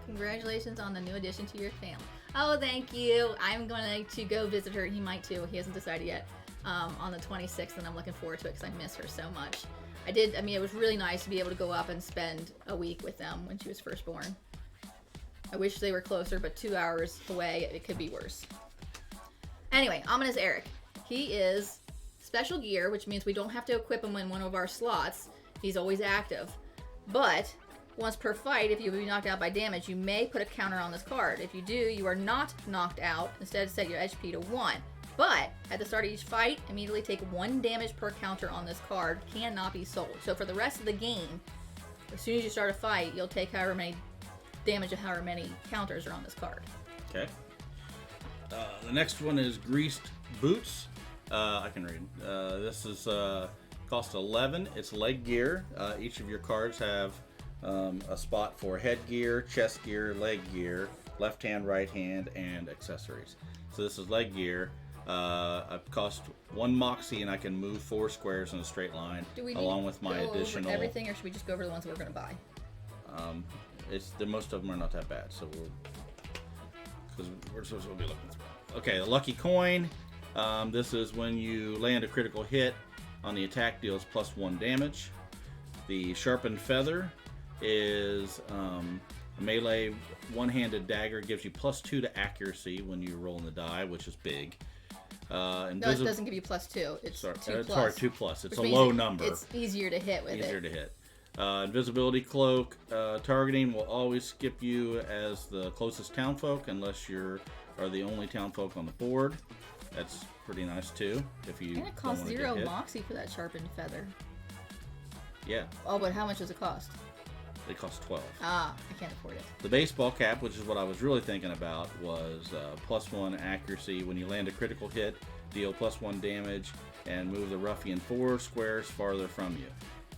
[SPEAKER 2] Congratulations on the new addition to your family. Oh, thank you. I'm going to go visit her. He might too. He hasn't decided yet. On the 26th, and I'm looking forward to it because I miss her so much. It was really nice to be able to go up and spend a week with them when she was first born. I wish they were closer, but 2 hours away, it could be worse. Anyway, Ominous Eric. He is special gear, which means we don't have to equip him in one of our slots. He's always active. But once per fight, if you be knocked out by damage, you may put a counter on this card. If you do, you are not knocked out. Instead, set your HP to 1. But at the start of each fight, immediately take 1 damage per counter on this card. Cannot be sold. So for the rest of the game, as soon as you start a fight, you'll take however many damage of however many counters are on this card.
[SPEAKER 1] Okay. The next one is Greased Boots. I can read. This is cost 11. It's leg gear. Each of your cards have a spot for headgear, chest gear, leg gear, left hand, right hand, and accessories. So this is leg gear. It costs 1 moxie, and I can move 4 squares in a straight line, along with my additional.
[SPEAKER 2] Over everything, or should we just go over the ones that we're going to buy?
[SPEAKER 1] Most of them are not that bad, so we're supposed to be looking through. Okay, the lucky coin. This is when you land a critical hit on the attack, deals +1 damage. The sharpened feather is a melee one-handed dagger, gives you +2 to accuracy when you roll in the die, which is big.
[SPEAKER 2] No, it doesn't give you +2. It's 2+.
[SPEAKER 1] Sorry, 2+. It's a low number.
[SPEAKER 2] It's easier to hit with it.
[SPEAKER 1] Easier to hit. Invisibility cloak. Targeting will always skip you as the closest townfolk unless you are the only townfolk on the board. That's pretty nice too. If you
[SPEAKER 2] and it costs 0 moxie for that sharpened feather.
[SPEAKER 1] Yeah.
[SPEAKER 2] Oh, but how much does it cost?
[SPEAKER 1] It costs 12.
[SPEAKER 2] Ah, I can't afford it.
[SPEAKER 1] The baseball cap, which is what I was really thinking about, was +1 accuracy. When you land a critical hit, deal +1 damage and move the ruffian 4 squares farther from you.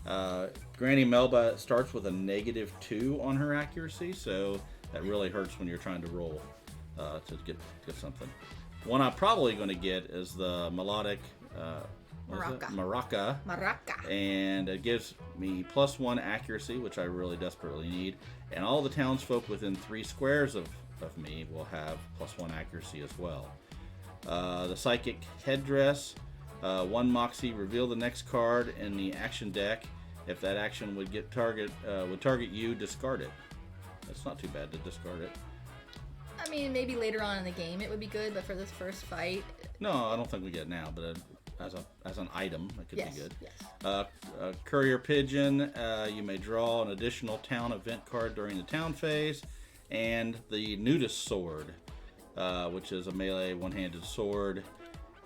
[SPEAKER 1] Granny Melba starts with a -2 on her accuracy, so that really hurts when you're trying to roll to get something. One I'm probably going to get is the melodic Maraca. And it gives me +1 accuracy, which I really desperately need. And all the townsfolk within 3 squares of me will have +1 accuracy as well. The psychic headdress, 1 moxie. Reveal the next card in the action deck. If that action would target you, discard it. That's not too bad to discard it.
[SPEAKER 2] I mean, maybe later on in the game it would be good, but for this first fight...
[SPEAKER 1] No, I don't think we get it now, but as an item, it could be good.
[SPEAKER 2] Yes.
[SPEAKER 1] Courier Pigeon, you may draw an additional town event card during the town phase. And the Nudist Sword, which is a melee one-handed sword.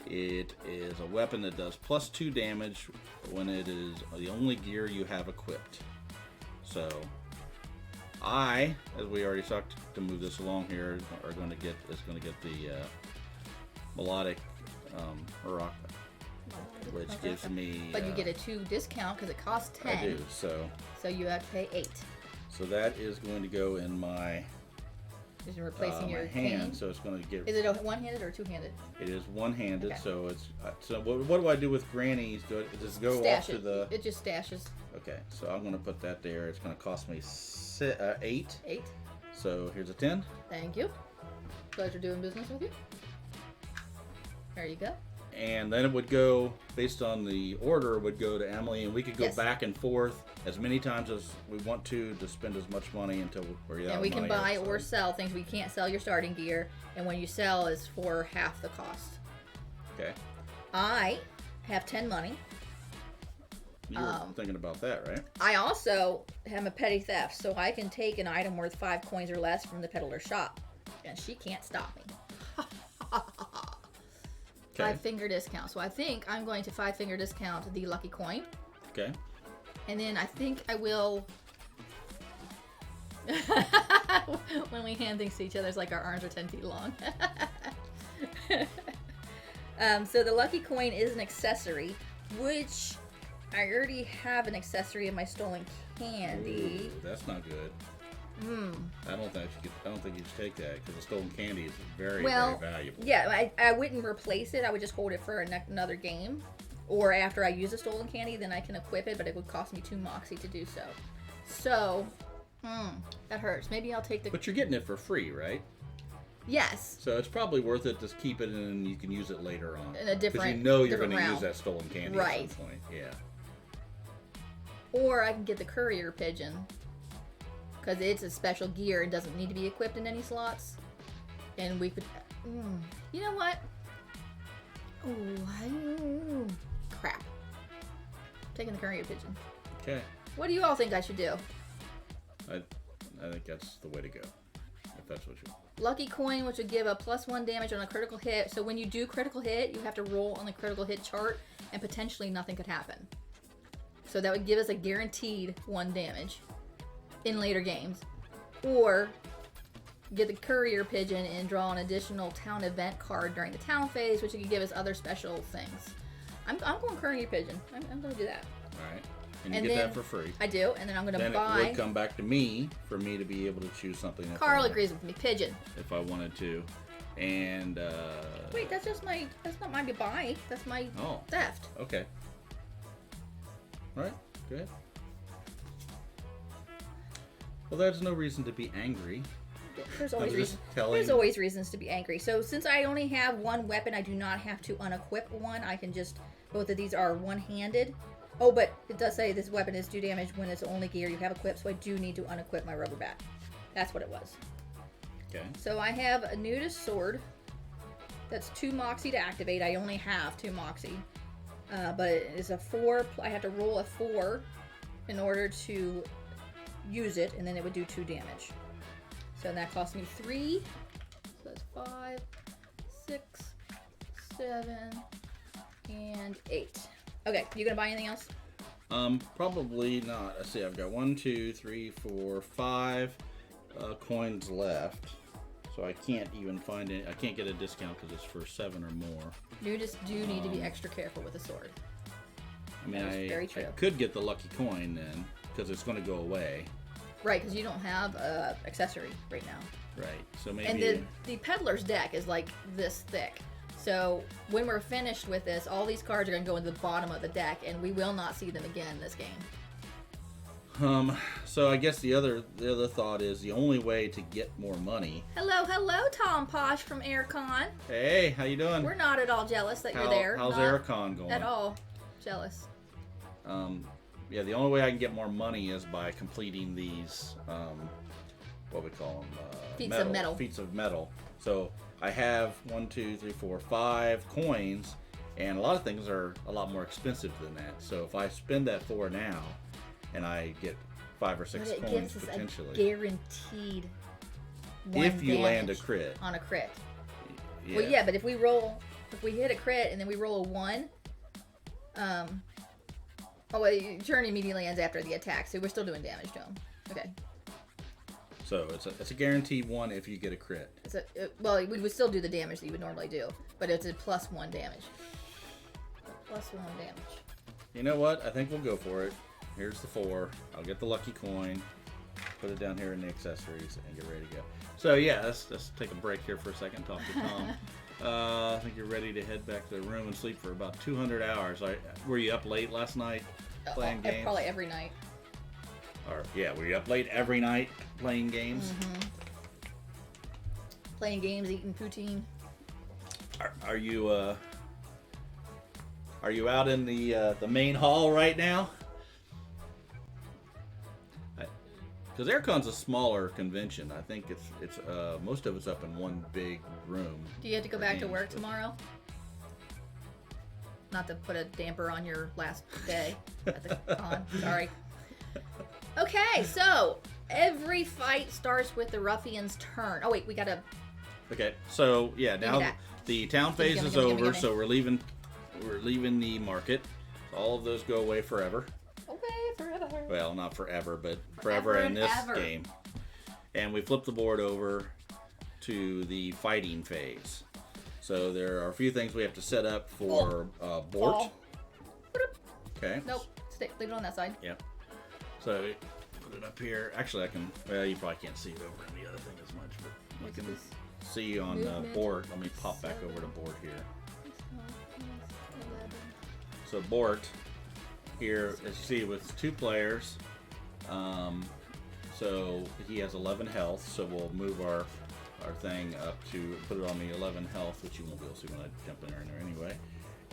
[SPEAKER 1] It is a weapon that does +2 damage when it is the only gear you have equipped. So... as we already talked to move this along here, is going to get the melodic Maraca, which gives me.
[SPEAKER 2] But you get a 2 discount because it costs 10.
[SPEAKER 1] I do. So
[SPEAKER 2] you have to pay 8.
[SPEAKER 1] So that is going to go in my.
[SPEAKER 2] Is it replacing your
[SPEAKER 1] hand?
[SPEAKER 2] cane?
[SPEAKER 1] So it's going to get.
[SPEAKER 2] Is it a one-handed or two-handed?
[SPEAKER 1] It is one-handed. Okay. So it's. So what do I do with Granny's? Does it go off to the?
[SPEAKER 2] It just stashes.
[SPEAKER 1] Okay, so I'm going to put that there. It's going to cost me 8.
[SPEAKER 2] 8.
[SPEAKER 1] So here's a 10.
[SPEAKER 2] Thank you. Pleasure doing business with you. There you go.
[SPEAKER 1] And then it would go, based on the order, would go to Emily, and we could go back and forth as many times as we want to spend as much money until we're out of money.
[SPEAKER 2] And we can buy or sell things. We can't sell your starting gear, and when you sell is for half the cost.
[SPEAKER 1] Okay.
[SPEAKER 2] I have 10 money.
[SPEAKER 1] You were thinking about that, right?
[SPEAKER 2] I also am a petty theft, so I can take an item worth 5 coins or less from the peddler's shop, and she can't stop me. 5-finger discount. So I think I'm going to 5-finger discount the lucky coin.
[SPEAKER 1] Okay.
[SPEAKER 2] And then I think I will. When we hand things to each other, it's like our arms are 10 feet long. So the lucky coin is an accessory, which I already have an accessory in my stolen candy.
[SPEAKER 1] Ooh, that's not good. I don't think you should take that because the stolen candy is very valuable.
[SPEAKER 2] Yeah, I wouldn't replace it. I would just hold it for another game, or after I use the stolen candy, then I can equip it. But it would cost me 2 moxie to do so. So, that hurts. Maybe I'll take the.
[SPEAKER 1] But you're getting it for free, right?
[SPEAKER 2] Yes.
[SPEAKER 1] So it's probably worth it to keep it, and you can use it later on.
[SPEAKER 2] In a different.
[SPEAKER 1] Because you're going to use that stolen candy
[SPEAKER 2] right.
[SPEAKER 1] at some point. Yeah.
[SPEAKER 2] Or I can get the courier pigeon. Because it's a special gear and doesn't need to be equipped in any slots. And we could... you know what? Oh, crap. I'm taking the courier pigeon.
[SPEAKER 1] Okay.
[SPEAKER 2] What do you all think I should do?
[SPEAKER 1] I think that's the way to go. If that's what you want.
[SPEAKER 2] Lucky coin, which would give a +1 damage on a critical hit. So when you do critical hit, you have to roll on the critical hit chart, and potentially nothing could happen. So that would give us a guaranteed 1 damage in later games. Or get the courier pigeon and draw an additional town event card during the town phase, which could give us other special things. I'm going courier pigeon. I'm going to do that.
[SPEAKER 1] All right. And you get that for free.
[SPEAKER 2] I do, and then I'm going to buy...
[SPEAKER 1] Then it would come back to me for me to be able to choose something.
[SPEAKER 2] Carl agrees with me. Pigeon.
[SPEAKER 1] If I wanted to. And...
[SPEAKER 2] Wait, that's not my buy. That's my theft.
[SPEAKER 1] Okay. All right. Go ahead. Well, there's no reason to be angry.
[SPEAKER 2] There's always reasons to be angry. So since I only have 1 weapon, I do not have to unequip one. I can just... Both of these are one-handed. Oh, but it does say this weapon is 2 damage when it's the only gear you have equipped, so I do need to unequip my rubber bat. That's what it was.
[SPEAKER 1] Okay.
[SPEAKER 2] So I have a Nudist Sword. That's 2 moxie to activate. I only have 2 moxie. But it is a 4... I have to roll a 4 in order to use it, and then it would do 2 damage. So that cost me 3. So that's 5, 6, 7, and 8. Okay, you gonna buy anything else?
[SPEAKER 1] Probably not. Let's see, I've got 1, 2, 3, 4, 5 coins left. So I can't even find it. I can't get a discount because it's for 7 or more.
[SPEAKER 2] You just do need to be extra careful with the sword.
[SPEAKER 1] I mean,
[SPEAKER 2] That is very true.
[SPEAKER 1] I could get the lucky coin then, because it's going to go away.
[SPEAKER 2] Right, because you don't have a accessory right now.
[SPEAKER 1] Right, so maybe...
[SPEAKER 2] And the peddler's deck is like this thick. So when we're finished with this, all these cards are going to go into the bottom of the deck, and we will not see them again this game.
[SPEAKER 1] So I guess the other thought is the only way to get more money.
[SPEAKER 2] Hello, Tom Posh from Aircon.
[SPEAKER 1] Hey, how you doing?
[SPEAKER 2] We're not at all jealous that you're there.
[SPEAKER 1] How's
[SPEAKER 2] Not
[SPEAKER 1] Aircon going?
[SPEAKER 2] at all jealous.
[SPEAKER 1] Yeah, the only way I can get more money is by completing these, what we call them?
[SPEAKER 2] Feats of metal.
[SPEAKER 1] Feats of metal. So I have 1, 2, 3, 4, 5 coins, and a lot of things are a lot more expensive than that. So if I spend that 4 now, and I get 5 or 6
[SPEAKER 2] But it
[SPEAKER 1] coins
[SPEAKER 2] gives us
[SPEAKER 1] potentially.
[SPEAKER 2] a guaranteed one
[SPEAKER 1] If you land a
[SPEAKER 2] damage
[SPEAKER 1] crit.
[SPEAKER 2] on a crit.
[SPEAKER 1] Yeah.
[SPEAKER 2] Well, yeah, but if we hit a crit and then we roll a 1, your turn immediately ends after the attack, so we're still doing damage to him. Okay.
[SPEAKER 1] So it's a guaranteed 1 if you get a crit.
[SPEAKER 2] We would still do the damage that you would normally do, but it's a +1 damage. +1 damage.
[SPEAKER 1] You know what? I think we'll go for it. Here's the 4. I'll get the lucky coin, put it down here in the accessories, and get ready to go. So yeah, let's take a break here for a second, talk to Tom. I think you're ready to head back to the room and sleep for about 200 hours. Were you up late last night playing games?
[SPEAKER 2] Probably every night.
[SPEAKER 1] Were you up late every night playing games?
[SPEAKER 2] Mm-hmm. Playing games, eating poutine.
[SPEAKER 1] Are you out in the main hall right now? Because Aircon's a smaller convention. I think it's most of it's up in one big room.
[SPEAKER 2] Do you have to go back to work tomorrow? Not to put a damper on your last day at the con. Sorry. Okay, so every fight starts with the ruffian's turn. Oh wait, we gotta.
[SPEAKER 1] Okay, so yeah, now the town phase is over, so we're leaving the market. All of those go away forever.
[SPEAKER 2] Forever.
[SPEAKER 1] Well, not forever, but forever in this game. And we flip the board over to the fighting phase. So there are a few things we have to set up for Bort. Okay.
[SPEAKER 2] Nope. Leave it on that side.
[SPEAKER 1] Yep. So put it up here. Actually, I can. Well, you probably can't see it over in the other thing as much, but you can see on Bort. Let me pop back over to Bort here. So Bort. Here, as you see, with 2 players, so he has 11 health, so we'll move our thing up to put it on the 11 health, which you won't be able to see when I jump in there anyway.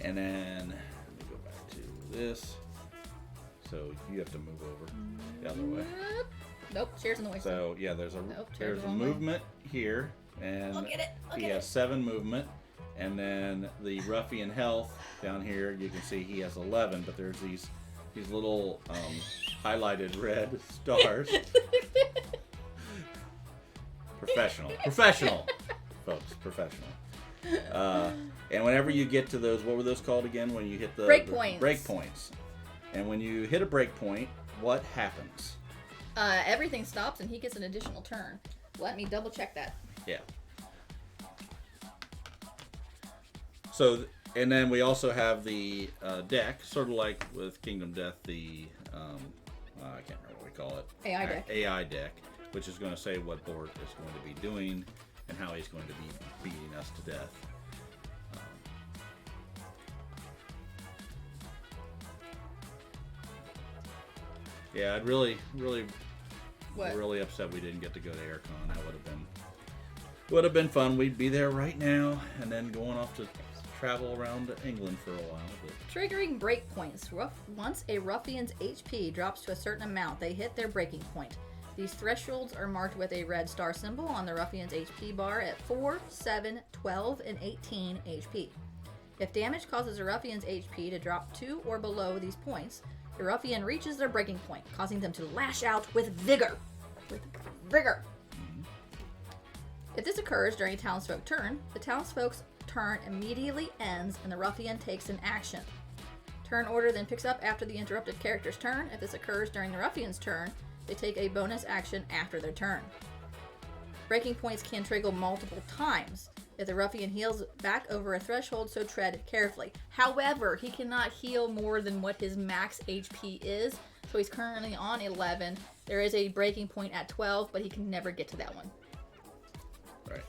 [SPEAKER 1] And then, let me go back to this. So you have to move over the other way.
[SPEAKER 2] Nope, chair's in the way.
[SPEAKER 1] So yeah, there's a movement here, and
[SPEAKER 2] I'll get it.
[SPEAKER 1] He has 7 movement. And then the ruffian health down here, you can see he has 11, but there's these little highlighted red stars. Professional, folks, professional. And whenever you get to those, what were those called again? When you hit the break points. And when you hit a break point, what happens?
[SPEAKER 2] Everything stops, and he gets an additional turn. Let me double check that.
[SPEAKER 1] Yeah. So, and then we also have the deck, sort of like with Kingdom Death, the, I can't remember what we call it.
[SPEAKER 2] AI deck.
[SPEAKER 1] AI deck, which is going to say what Bort is going to be doing and how he's going to be beating us to death. Yeah, I'd really upset we didn't get to go to Aircon. That would have been fun. We'd be there right now, and then going off to travel around England for a while. But...
[SPEAKER 2] Triggering breakpoints. Once a ruffian's HP drops to a certain amount, they hit their breaking point. These thresholds are marked with a red star symbol on the ruffian's HP bar at 4, 7, 12, and 18 HP. If damage causes a ruffian's HP to drop to or below these points, the ruffian reaches their breaking point, causing them to lash out with vigor. If this occurs during a townsfolk turn, the townsfolk's turn immediately ends and the ruffian takes an action. Turn order then picks up after the interrupted character's turn. If this occurs during the ruffian's turn, they take a bonus action after their turn. Breaking points can trigger multiple times. if the ruffian heals back over a threshold, so tread carefully. However, he cannot heal more than what his max HP is, so he's currently on 11. There is a breaking point at 12, but he can never get to that one.
[SPEAKER 1] Right.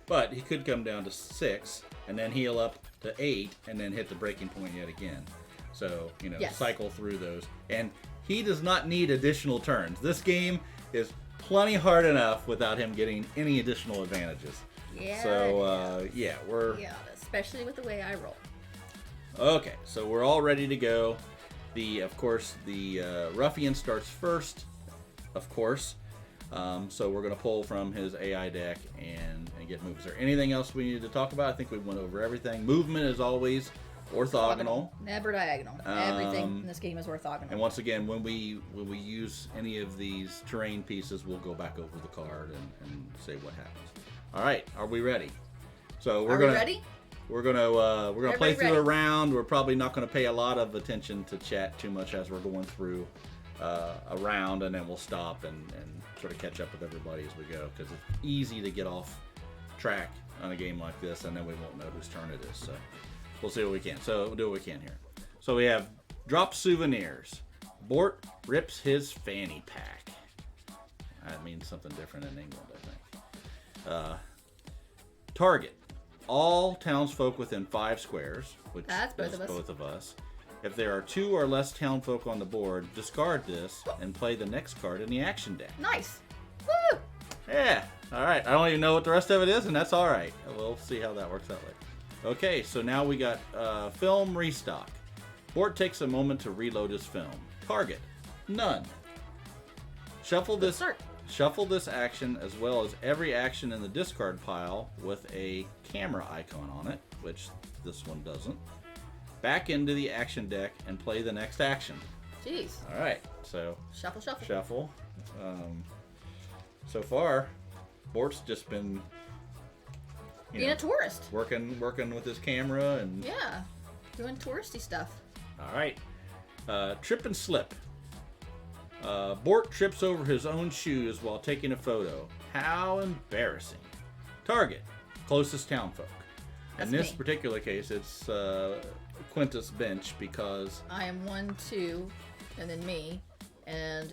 [SPEAKER 1] But he could come down to 6 and then heal up to 8 and then hit the breaking point yet again. So,
[SPEAKER 2] Yes.
[SPEAKER 1] cycle through those. And he does not need additional turns. This game is plenty hard enough without him getting any additional advantages.
[SPEAKER 2] Yeah.
[SPEAKER 1] So, we're...
[SPEAKER 2] Yeah, especially with the way I roll.
[SPEAKER 1] Okay, so we're all ready to go. Of course, the ruffian starts first, of course. So we're going to pull from his AI deck and get moves. Is there anything else we need to talk about? I think we went over everything. Movement is always orthogonal.
[SPEAKER 2] Never diagonal. Everything in this game is orthogonal.
[SPEAKER 1] And once again, when we use any of these terrain pieces, we'll go back over the card and say what happens. All right, are we ready? So
[SPEAKER 2] Are we ready?
[SPEAKER 1] We're gonna play through
[SPEAKER 2] ready?
[SPEAKER 1] a round. We're probably not gonna pay a lot of attention to chat too much as we're going through a round, and then we'll stop and sort of catch up with everybody as we go, because it's easy to get off track on a game like this, and then we won't know whose turn it is. So we'll see what we can. So we'll do what we can here. So we have drop souvenirs. Bort rips his fanny pack. That means something different in England, I think. Target. All townsfolk within 5 squares, which
[SPEAKER 2] That's
[SPEAKER 1] is
[SPEAKER 2] both of us.
[SPEAKER 1] both of us. If there are 2 or less townfolk on the board, discard this and play the next card in the action deck.
[SPEAKER 2] Nice. Woo!
[SPEAKER 1] Yeah. All right. I don't even know what the rest of it is, and that's all right. We'll see how that works out later. Okay, so now we got film restock. Bort takes a moment to reload his film. Target. None. Shuffle this action as well as every action in the discard pile with a camera icon on it, which this one doesn't. Back into the action deck and play the next action.
[SPEAKER 2] Jeez.
[SPEAKER 1] All right, so
[SPEAKER 2] Shuffle.
[SPEAKER 1] So far, Bort's just been
[SPEAKER 2] being a tourist.
[SPEAKER 1] working with his camera and
[SPEAKER 2] Yeah, doing touristy stuff.
[SPEAKER 1] all right. Trip and slip. Bort trips over his own shoes while taking a photo. How embarrassing. Target. Closest townfolk.
[SPEAKER 2] That's
[SPEAKER 1] In this
[SPEAKER 2] me.
[SPEAKER 1] particular case, it's Quintus Bench because...
[SPEAKER 2] I am 1, 2, and then me, and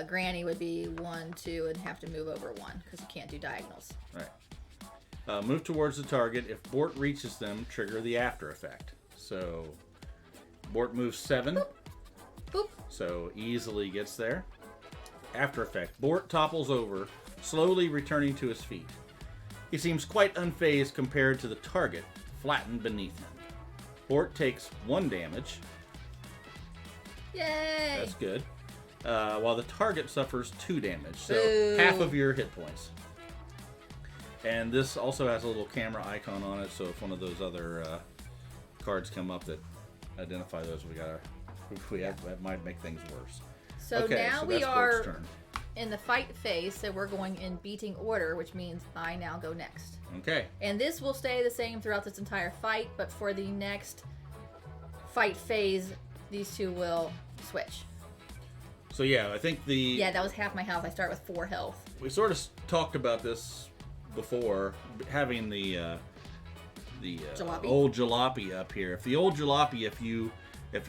[SPEAKER 2] Granny would be 1, 2, and have to move over 1 because you can't do diagonals.
[SPEAKER 1] Right. Move towards the target. If Bort reaches them, trigger the after effect. So, Bort moves 7.
[SPEAKER 2] Boop. Boop.
[SPEAKER 1] So, easily gets there. After effect. Bort topples over, slowly returning to his feet. He seems quite unfazed compared to the target, flattened beneath him. Bort takes 1 damage.
[SPEAKER 2] Yay!
[SPEAKER 1] That's good. While the target suffers 2 damage. So,
[SPEAKER 2] Boo.
[SPEAKER 1] half of your hit points. And this also has a little camera icon on it, so if one of those other cards come up that identify those, that might make things worse.
[SPEAKER 2] So
[SPEAKER 1] Okay,
[SPEAKER 2] now
[SPEAKER 1] so
[SPEAKER 2] we
[SPEAKER 1] that's
[SPEAKER 2] are
[SPEAKER 1] Bort's turn.
[SPEAKER 2] in the fight phase, so we're going in beating order, which means I now go next.
[SPEAKER 1] Okay.
[SPEAKER 2] And this will stay the same throughout this entire fight, but for the next fight phase, these two will switch.
[SPEAKER 1] So yeah, I think
[SPEAKER 2] Yeah, that was half my health. I start with 4 health.
[SPEAKER 1] we sort of talked about this before, having the
[SPEAKER 2] Jalopy?
[SPEAKER 1] old jalopy up here. If the old jalopy, if you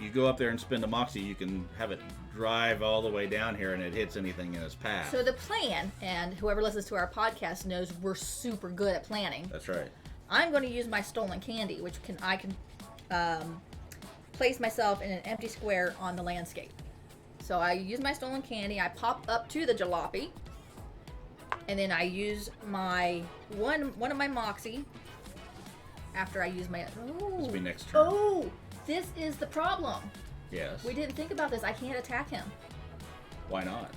[SPEAKER 1] go up there and spend a moxie, you can have it drive all the way down here and it hits anything in its path.
[SPEAKER 2] So the plan, and whoever listens to our podcast knows we're super good at planning.
[SPEAKER 1] That's right.
[SPEAKER 2] I'm going to use my stolen candy, which I can place myself in an empty square on the landscape. So I use my stolen candy, I pop up to the jalopy, and then I use my one of my moxie after I use my...
[SPEAKER 1] This will be next turn.
[SPEAKER 2] Oh, this is the problem.
[SPEAKER 1] Yes.
[SPEAKER 2] We didn't think about this. I can't attack him.
[SPEAKER 1] Why not?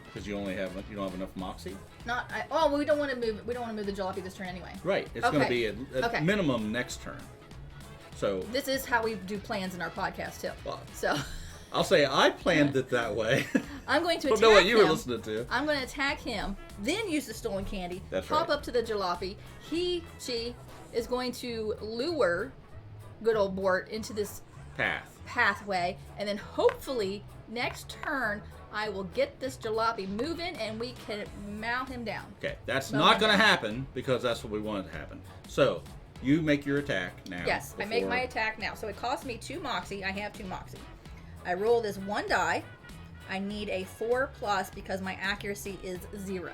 [SPEAKER 1] Because you don't have enough moxie.
[SPEAKER 2] We don't want to move. We don't want to move the jalopy this turn anyway.
[SPEAKER 1] Right. It's going to be
[SPEAKER 2] Okay.
[SPEAKER 1] minimum next turn. So
[SPEAKER 2] This is how we do plans in our podcast too.
[SPEAKER 1] Well,
[SPEAKER 2] So
[SPEAKER 1] I'll say I planned it that way.
[SPEAKER 2] I'm going to
[SPEAKER 1] I
[SPEAKER 2] attack
[SPEAKER 1] don't know what you
[SPEAKER 2] him.
[SPEAKER 1] were listening to.
[SPEAKER 2] I'm going to attack him, then use the stolen candy.
[SPEAKER 1] That's
[SPEAKER 2] pop
[SPEAKER 1] right.
[SPEAKER 2] up to the jalopy. She is going to lure good old Bort into this
[SPEAKER 1] Path.
[SPEAKER 2] pathway, and then hopefully next turn I will get this jalopy moving, and we can mount him down.
[SPEAKER 1] Okay, that's
[SPEAKER 2] Mow
[SPEAKER 1] not
[SPEAKER 2] him
[SPEAKER 1] going to
[SPEAKER 2] down.
[SPEAKER 1] happen because that's what we want to happen. So, you make your attack now.
[SPEAKER 2] Yes, I make my attack now. So it costs me 2 moxie. I have 2 moxie. I roll this 1 die. I need a 4+ because my accuracy is 0.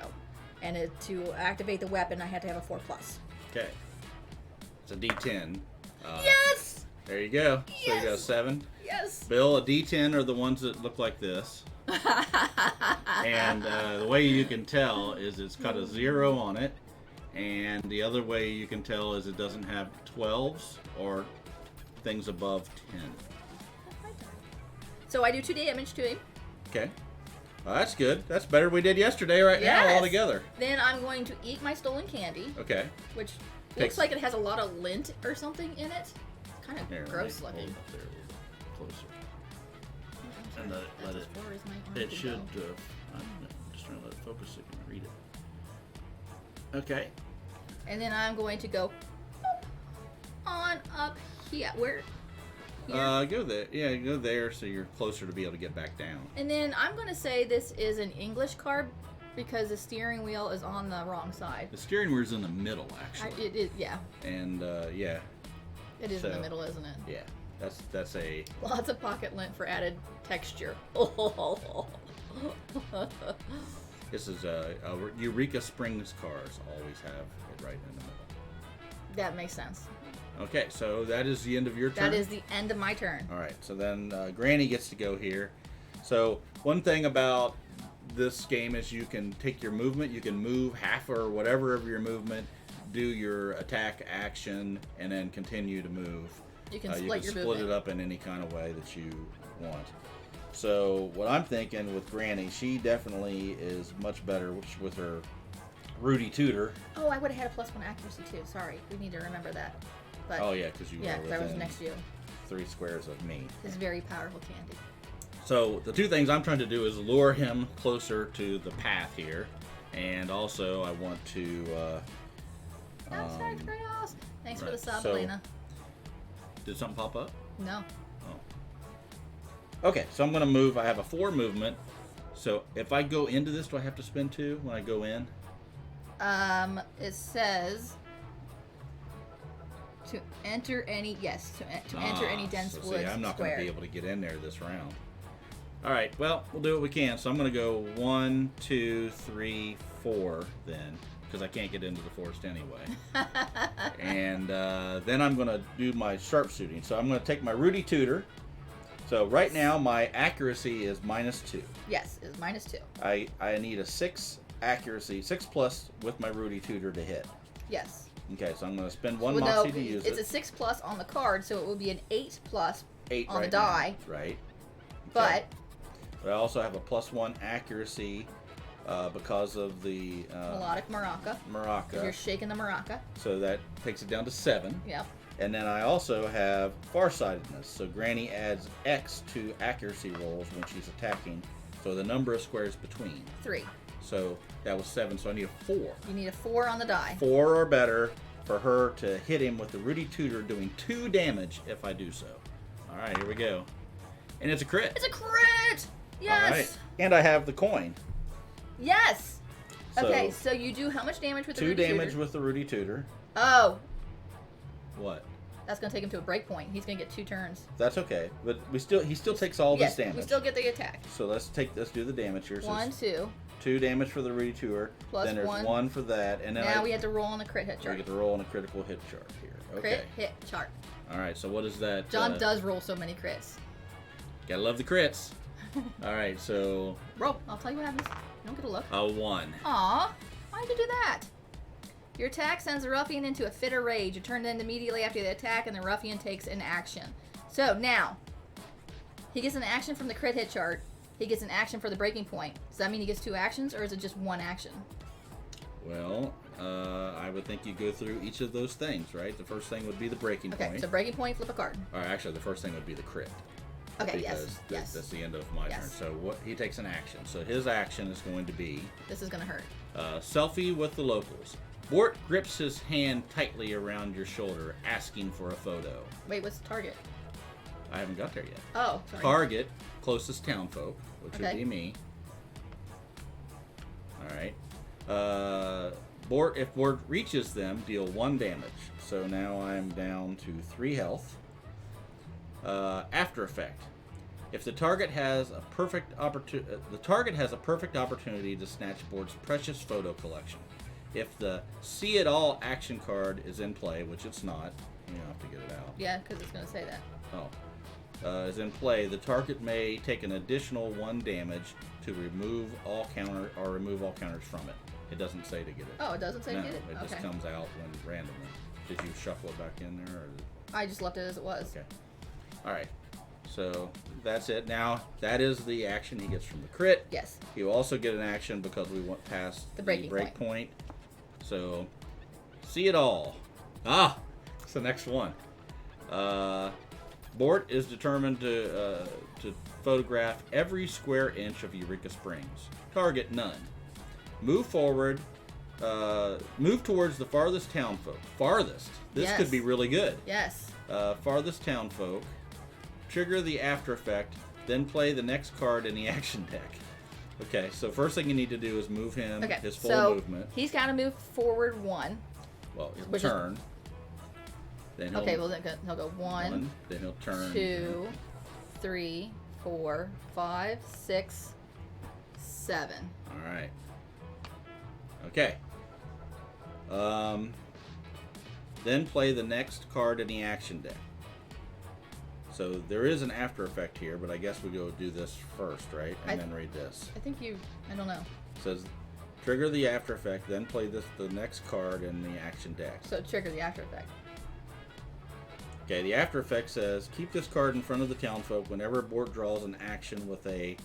[SPEAKER 2] And to activate the weapon, I have to have a 4+.
[SPEAKER 1] Okay. It's a D10.
[SPEAKER 2] Yes!
[SPEAKER 1] There you go. So you got
[SPEAKER 2] Yes!
[SPEAKER 1] 7.
[SPEAKER 2] Yes!
[SPEAKER 1] Bill, a D10 are the ones that look like this. And the way you can tell is it's got a 0 on it. And the other way you can tell is it doesn't have 12s or things above 10.
[SPEAKER 2] So I do 2 damage to him.
[SPEAKER 1] Okay. Well, that's good. That's better than we did yesterday now
[SPEAKER 2] Yes.
[SPEAKER 1] all together.
[SPEAKER 2] Then I'm going to eat my stolen candy,
[SPEAKER 1] Okay.
[SPEAKER 2] which
[SPEAKER 1] Takes-
[SPEAKER 2] looks like it has a lot of lint or something in it. It's kind of
[SPEAKER 1] Here,
[SPEAKER 2] gross
[SPEAKER 1] let me
[SPEAKER 2] looking.
[SPEAKER 1] hold up there a little bit closer. And
[SPEAKER 2] That's
[SPEAKER 1] let
[SPEAKER 2] as
[SPEAKER 1] it-
[SPEAKER 2] far as my arm
[SPEAKER 1] It
[SPEAKER 2] can
[SPEAKER 1] should,
[SPEAKER 2] go.
[SPEAKER 1] I don't know, I'm just trying to let it focus so you can read it. Okay.
[SPEAKER 2] And then I'm going to go on up here. Where? Here.
[SPEAKER 1] Go there. Yeah, go there so you're closer to be able to get back down.
[SPEAKER 2] And then I'm going to say this is an English card because the steering wheel is on the wrong side.
[SPEAKER 1] The steering wheel's in the middle, actually.
[SPEAKER 2] Yeah.
[SPEAKER 1] And, yeah,
[SPEAKER 2] It is in the
[SPEAKER 1] So-
[SPEAKER 2] middle, isn't it?
[SPEAKER 1] yeah. That's a...
[SPEAKER 2] Lots of pocket lint for added texture.
[SPEAKER 1] This is a Eureka Springs cars always have it right in the middle.
[SPEAKER 2] That makes sense.
[SPEAKER 1] Okay, so that is the end of your turn.
[SPEAKER 2] That is the end of my turn.
[SPEAKER 1] All right, so then Granny gets to go here. So one thing about this game is you can take your movement, you can move half or whatever of your movement, do your attack action, and then continue to move.
[SPEAKER 2] You can split your
[SPEAKER 1] split
[SPEAKER 2] movement.
[SPEAKER 1] it up in any kind of way that you want. So what I'm thinking with Granny, she definitely is much better with her Rudy Tutor.
[SPEAKER 2] Oh, I would have had a +1 accuracy too. Sorry, we need to remember that. But
[SPEAKER 1] Oh yeah, because you
[SPEAKER 2] yeah,
[SPEAKER 1] were
[SPEAKER 2] 'cause I was
[SPEAKER 1] within
[SPEAKER 2] next to you.
[SPEAKER 1] 3 squares of me.
[SPEAKER 2] His very powerful candy.
[SPEAKER 1] So the two things I'm trying to do is lure him closer to the path here, and also I want to.
[SPEAKER 2] Outside chaos. Thanks for
[SPEAKER 1] right,
[SPEAKER 2] the sub,
[SPEAKER 1] so-
[SPEAKER 2] Elena.
[SPEAKER 1] Did something pop up?
[SPEAKER 2] No.
[SPEAKER 1] Oh. Okay, so I'm going to move. I have a 4 movement. So if I go into this, do I have to spend 2 when I go in?
[SPEAKER 2] It says to enter any to enter any dense
[SPEAKER 1] so
[SPEAKER 2] woods
[SPEAKER 1] see, I'm not going
[SPEAKER 2] square.
[SPEAKER 1] to be able to get in there this round. All right, well, we'll do what we can. So I'm going to go 1, 2, 3, 4 then, because I can't get into the forest anyway. And then I'm going to do my sharpshooting. So I'm going to take my Rudy Tutor. So right now my accuracy is -2.
[SPEAKER 2] Yes, it's -2.
[SPEAKER 1] I need a 6 accuracy, 6+ with my Rudy Tutor to hit.
[SPEAKER 2] Yes.
[SPEAKER 1] Okay, so I'm going to spend 1
[SPEAKER 2] Well,
[SPEAKER 1] moxie
[SPEAKER 2] no,
[SPEAKER 1] to use
[SPEAKER 2] it's
[SPEAKER 1] it.
[SPEAKER 2] a 6+ on the card, so it will be an 8+
[SPEAKER 1] 8
[SPEAKER 2] on the
[SPEAKER 1] right
[SPEAKER 2] die.
[SPEAKER 1] now, right?
[SPEAKER 2] But
[SPEAKER 1] But I also have a +1 accuracy because of the
[SPEAKER 2] melodic maraca. You're
[SPEAKER 1] maraca.
[SPEAKER 2] shaking the maraca.
[SPEAKER 1] So that takes it down to 7.
[SPEAKER 2] Yep.
[SPEAKER 1] And then I also have farsightedness. So Granny adds X to accuracy rolls when she's attacking. So the number of squares between.
[SPEAKER 2] 3.
[SPEAKER 1] So that was 7. So I need a 4.
[SPEAKER 2] You need a 4 on the die.
[SPEAKER 1] 4 or better for her to hit him with the Rudy Tutor, doing 2 damage if I do so. All right, here we go. And it's a crit.
[SPEAKER 2] It's a crit! Yes!
[SPEAKER 1] All right. And I have the coin.
[SPEAKER 2] Yes!
[SPEAKER 1] So
[SPEAKER 2] Okay, so you do how much damage with the
[SPEAKER 1] 2
[SPEAKER 2] Rudy
[SPEAKER 1] damage
[SPEAKER 2] Tutor?
[SPEAKER 1] with the Rudy Tutor.
[SPEAKER 2] Oh,
[SPEAKER 1] What?
[SPEAKER 2] that's going to take him to a break point. He's going to get 2 turns.
[SPEAKER 1] That's okay. But he still takes all
[SPEAKER 2] Yes,
[SPEAKER 1] this damage.
[SPEAKER 2] we still get the attack.
[SPEAKER 1] So let's do the damage here. So
[SPEAKER 2] 1,
[SPEAKER 1] it's
[SPEAKER 2] 2.
[SPEAKER 1] 2 damage for the Rudy Tutor.
[SPEAKER 2] Plus
[SPEAKER 1] then there's
[SPEAKER 2] 1.
[SPEAKER 1] 1 for that, and then
[SPEAKER 2] Now we have to roll on the crit hit
[SPEAKER 1] we
[SPEAKER 2] chart.
[SPEAKER 1] get to roll on a critical hit chart here. Okay.
[SPEAKER 2] Crit hit chart.
[SPEAKER 1] All right. So what is that?
[SPEAKER 2] John does roll so many crits.
[SPEAKER 1] Gotta love the crits. All right. So
[SPEAKER 2] Roll. I'll tell you what happens. You don't get a look.
[SPEAKER 1] a 1.
[SPEAKER 2] Aw, why'd you do that? Your attack sends the ruffian into a fit of rage. You turn in immediately after the attack, and the ruffian takes an action. So now, he gets an action from the crit hit chart. He gets an action for the breaking point. Does that mean he gets 2 actions, or is it just 1 action?
[SPEAKER 1] Well, I would think you go through each of those things, right? The first thing would be the breaking
[SPEAKER 2] Okay,
[SPEAKER 1] point.
[SPEAKER 2] so breaking point, flip a card.
[SPEAKER 1] Or actually, the first thing would be the crit.
[SPEAKER 2] Okay,
[SPEAKER 1] Because
[SPEAKER 2] yes,
[SPEAKER 1] th-
[SPEAKER 2] yes.
[SPEAKER 1] that's the end of my turn.
[SPEAKER 2] Yes.
[SPEAKER 1] So what he takes an action. So his action is going to be
[SPEAKER 2] This is gonna hurt.
[SPEAKER 1] selfie with the locals. Bort grips his hand tightly around your shoulder, asking for a photo.
[SPEAKER 2] Wait, what's the target?
[SPEAKER 1] I haven't got there yet.
[SPEAKER 2] Oh, sorry.
[SPEAKER 1] Target, closest townfolk, which
[SPEAKER 2] Okay.
[SPEAKER 1] would be me. Bort, if Bort reaches them, deal 1 damage. So now I'm down to 3 health. After effect. If the target has a perfect opportunity to snatch Bort's precious photo collection. If the See It All action card is in play, which it's not, you have to get it out.
[SPEAKER 2] Yeah, because it's going to say that.
[SPEAKER 1] Is in play, the target may take an additional 1 damage to remove all counters from it. It doesn't say to get it.
[SPEAKER 2] Oh, it doesn't say to get it?
[SPEAKER 1] It just comes out when randomly. Did you shuffle it back in there? Or
[SPEAKER 2] I just left it as it was.
[SPEAKER 1] Okay. All right. So that's it. Now, that is the action he gets from the crit.
[SPEAKER 2] Yes.
[SPEAKER 1] He will also get an action because we went past
[SPEAKER 2] the break
[SPEAKER 1] point. So, See It All. It's the next one. Bort is determined to photograph every square inch of Eureka Springs. Target none. Move forward. Move towards the farthest townfolk. Farthest. This could be really good.
[SPEAKER 2] Yes.
[SPEAKER 1] Farthest townfolk. Trigger the after effect. Then play the next card in the action deck. Okay, so first thing you need to do is move him his full movement.
[SPEAKER 2] He's got to move forward 1.
[SPEAKER 1] Well, he'll turn. Then he'll,
[SPEAKER 2] then he'll go 1.
[SPEAKER 1] Then he'll turn.
[SPEAKER 2] 2, 3, 4, 5, 6, 7.
[SPEAKER 1] All right. Okay. Then play the next card in the action deck. So there is an after effect here, but I guess we go do this first, right? And then read this.
[SPEAKER 2] I don't know.
[SPEAKER 1] It says, trigger the after effect, then play the next card in the action deck.
[SPEAKER 2] So trigger the after effect.
[SPEAKER 1] Okay, the after effect says, keep this card in front of the townfolk whenever Bort draws an action with a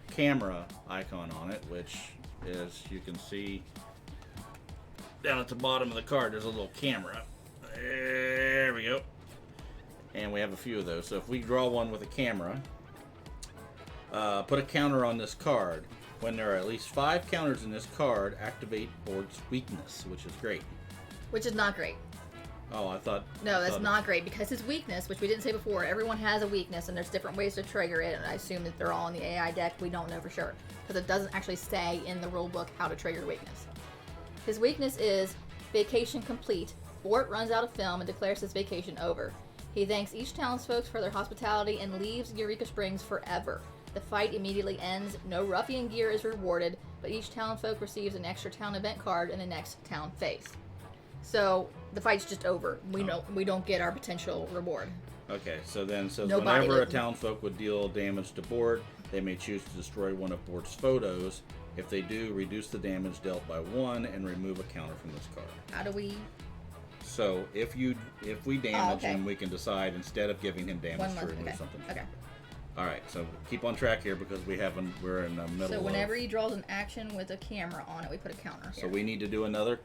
[SPEAKER 1] camera icon on it, which is, you can see down at the bottom of the card, there's a little camera. There we go. And we have a few of those. So if we draw one with a camera, put a counter on this card. When there are at least 5 counters in this card, activate Bort's weakness, which is great.
[SPEAKER 2] Which is not great.
[SPEAKER 1] Oh, I thought...
[SPEAKER 2] No, that's not great, because his weakness, which we didn't say before, everyone has a weakness, and there's different ways to trigger it, and I assume that they're all in the AI deck. We don't know for sure, because it doesn't actually say in the rule book how to trigger weakness. His weakness is vacation complete. Bort runs out of film and declares his vacation over. He thanks each townsfolk for their hospitality and leaves Eureka Springs forever. The fight immediately ends. No ruffian gear is rewarded, but each townfolk receives an extra town event card in the next town phase. So the fight's just over. We don't get our potential reward.
[SPEAKER 1] Okay, so then whenever a townfolk would deal damage to Bort, they may choose to destroy one of Bort's photos. If they do, reduce the damage dealt by 1 and remove a counter from this card.
[SPEAKER 2] How do we...
[SPEAKER 1] So if we damage him, we can decide instead of giving him damage to remove something.
[SPEAKER 2] Okay.
[SPEAKER 1] All right. So keep on track here because we're in the middle.
[SPEAKER 2] So whenever he draws an action with a camera on it, we put a counter here.
[SPEAKER 1] So we need to do another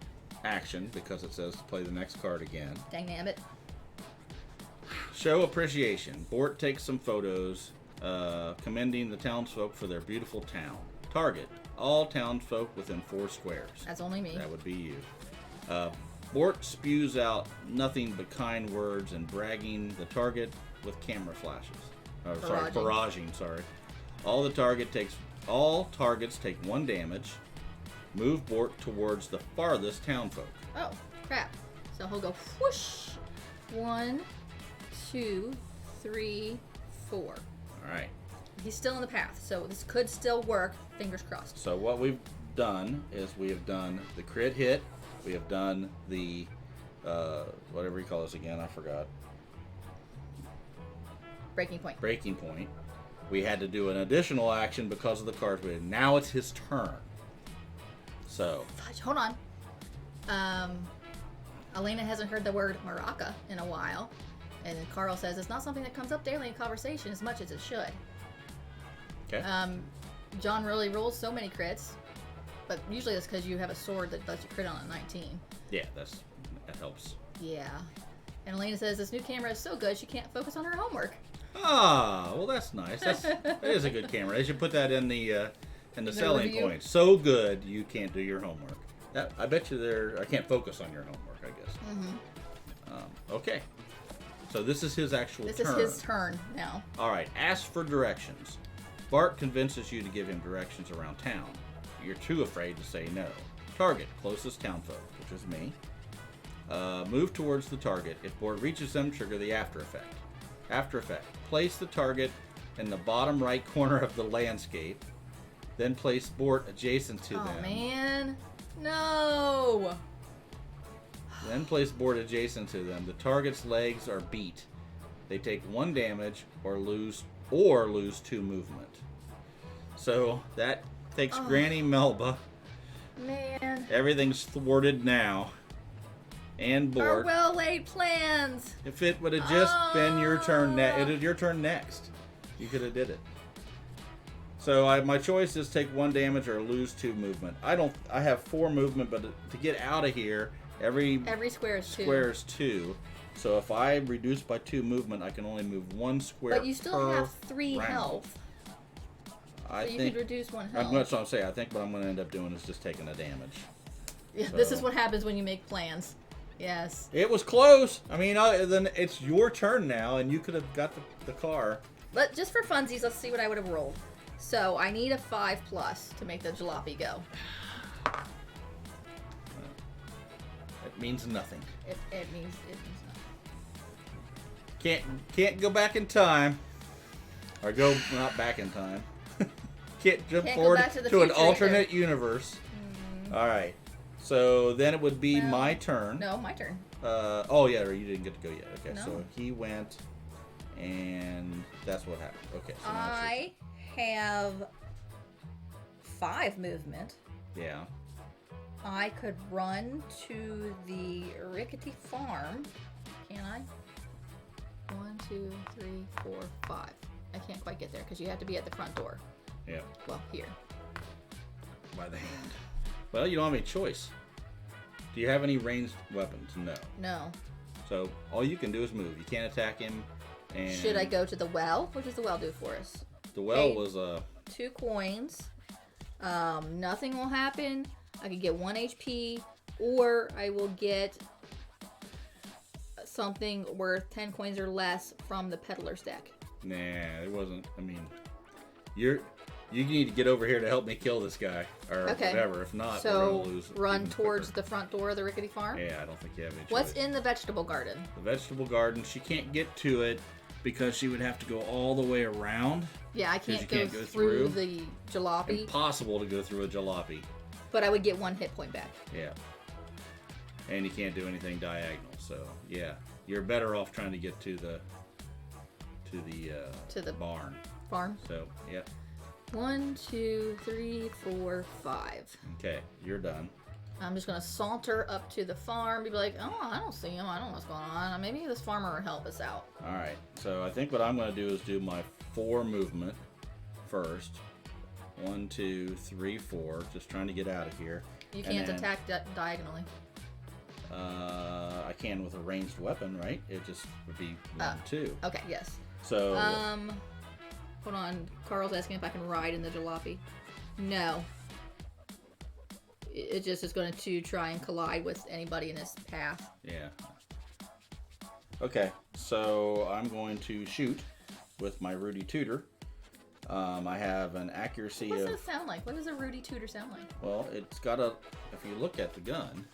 [SPEAKER 1] action because it says to play the next card again.
[SPEAKER 2] Dynamic.
[SPEAKER 1] Show appreciation. Bort takes some photos, commending the townsfolk for their beautiful town. Target all townsfolk within 4 squares.
[SPEAKER 2] That's only me.
[SPEAKER 1] That would be you. Bort spews out nothing but kind words and bragging the target with camera flashes. Barraging. All targets take 1 damage. Move Bort towards the farthest townfolk.
[SPEAKER 2] Oh, crap. So he'll go whoosh. 1, 2, 3, 4.
[SPEAKER 1] All right.
[SPEAKER 2] He's still in the path, so this could still work. Fingers crossed.
[SPEAKER 1] So what we've done is we have done the crit hit. We have done the, whatever you call this again, I forgot.
[SPEAKER 2] Breaking point.
[SPEAKER 1] Breaking point. We had to do an additional action because of the cards we had. Now it's his turn. So.
[SPEAKER 2] Fudge, hold on. Elena hasn't heard the word maraca in a while. And Carl says it's not something that comes up daily in conversation as much as it should.
[SPEAKER 1] Okay.
[SPEAKER 2] Jon really rolls so many crits. But usually that's because you have a sword that lets you crit on a 19.
[SPEAKER 1] Yeah, that helps.
[SPEAKER 2] Yeah. And Elena says this new camera is so good she can't focus on her homework.
[SPEAKER 1] Ah, well that's nice. That is a good camera. They should put that in the selling point. So good you can't do your homework. I bet you I can't focus on your homework, I guess. Mm-hmm. Okay. So this is his actual turn. This is
[SPEAKER 2] his turn now.
[SPEAKER 1] All right. Ask for directions. Bart convinces you to give him directions around town. You're too afraid to say no. Target, closest townfolk, which is me. Move towards the target. If Bort reaches them, trigger the after effect. After effect. Place the target in the bottom right corner of the landscape. Then place Bort adjacent to them.
[SPEAKER 2] Oh, man. No.
[SPEAKER 1] Then place Bort adjacent to them. The target's legs are beat. They take 1 damage or lose 2 movement. So that takes Granny Melba.
[SPEAKER 2] Man.
[SPEAKER 1] Everything's thwarted now. And Bort.
[SPEAKER 2] Our well-laid plans.
[SPEAKER 1] If it would have just been your turn, it was your turn next. You could have did it. So my choice is take 1 damage or lose 2 movement. I have 4 movement, but to get out of here, every
[SPEAKER 2] square is 2.
[SPEAKER 1] Square is 2. So if I reduce by 2 movement, I can only move 1 square.
[SPEAKER 2] But you still have 3
[SPEAKER 1] round.
[SPEAKER 2] Health.
[SPEAKER 1] So
[SPEAKER 2] you could reduce 1 health.
[SPEAKER 1] That's what I'm saying. I think what I'm going to end up doing is just taking the damage.
[SPEAKER 2] Yeah, so. This is what happens when you make plans. Yes.
[SPEAKER 1] It was close. I mean, then it's your turn now, and you could have got the car.
[SPEAKER 2] But just for funsies, let's see what I would have rolled. So I need a 5+ to make the jalopy go.
[SPEAKER 1] It means nothing.
[SPEAKER 2] It means nothing.
[SPEAKER 1] Can't go back in time, or go not back in time. Can't jump forward to an alternate universe. All right. So then it would be my turn.
[SPEAKER 2] No, my turn.
[SPEAKER 1] Oh yeah, you didn't get to go yet. Okay,
[SPEAKER 2] no.
[SPEAKER 1] So he went, and that's what happened. Okay. So
[SPEAKER 2] I have 5 movement.
[SPEAKER 1] Yeah.
[SPEAKER 2] I could run to the rickety farm. Can I? 1, 2, 3, 4, 5. I can't quite get there because you have to be at the front door.
[SPEAKER 1] Yeah.
[SPEAKER 2] Well, here.
[SPEAKER 1] By the hand. Well, you don't have any choice. Do you have any ranged weapons? No.
[SPEAKER 2] No.
[SPEAKER 1] So all you can do is move. You can't attack him. And
[SPEAKER 2] should I go to the well? What does the well do for us?
[SPEAKER 1] The well was
[SPEAKER 2] 2 coins. Nothing will happen. I could get 1 HP, or I will get something worth 10 coins or less from the peddler's deck.
[SPEAKER 1] Nah, it wasn't. I mean, you need to get over here to help me kill this guy, or whatever. If not, we're gonna lose.
[SPEAKER 2] Run towards the front door of the rickety farm.
[SPEAKER 1] Yeah, I don't think you have any choice.
[SPEAKER 2] What's in the vegetable garden?
[SPEAKER 1] The vegetable garden. She can't get to it because she would have to go all the way around.
[SPEAKER 2] Yeah, I can't go through the jalopy.
[SPEAKER 1] Impossible to go through a jalopy.
[SPEAKER 2] But I would get 1 hit point back.
[SPEAKER 1] Yeah. And you can't do anything diagonal, so yeah, you're better off trying to get to the barn.
[SPEAKER 2] Farm.
[SPEAKER 1] So yeah.
[SPEAKER 2] 1, 2, 3, 4, 5.
[SPEAKER 1] Okay, you're done.
[SPEAKER 2] I'm just gonna saunter up to the farm. Be like, oh, I don't see him. I don't know what's going on. Maybe this farmer will help us out.
[SPEAKER 1] All right. So I think what I'm gonna do is do my 4 movement first. 1, 2, 3, 4. Just trying to get out of here.
[SPEAKER 2] You can't attack diagonally.
[SPEAKER 1] I can with a ranged weapon, right? It just would be 1, 2.
[SPEAKER 2] Okay. Yes.
[SPEAKER 1] So.
[SPEAKER 2] Hold on. Carl's asking if I can ride in the jalopy. No. It just is going to try and collide with anybody in his path.
[SPEAKER 1] Yeah. Okay. So I'm going to shoot with my Rudy Tutor. I have an accuracy
[SPEAKER 2] What does that sound like? What does a Rudy Tutor sound like?
[SPEAKER 1] Well, it's got a... If you look at the gun,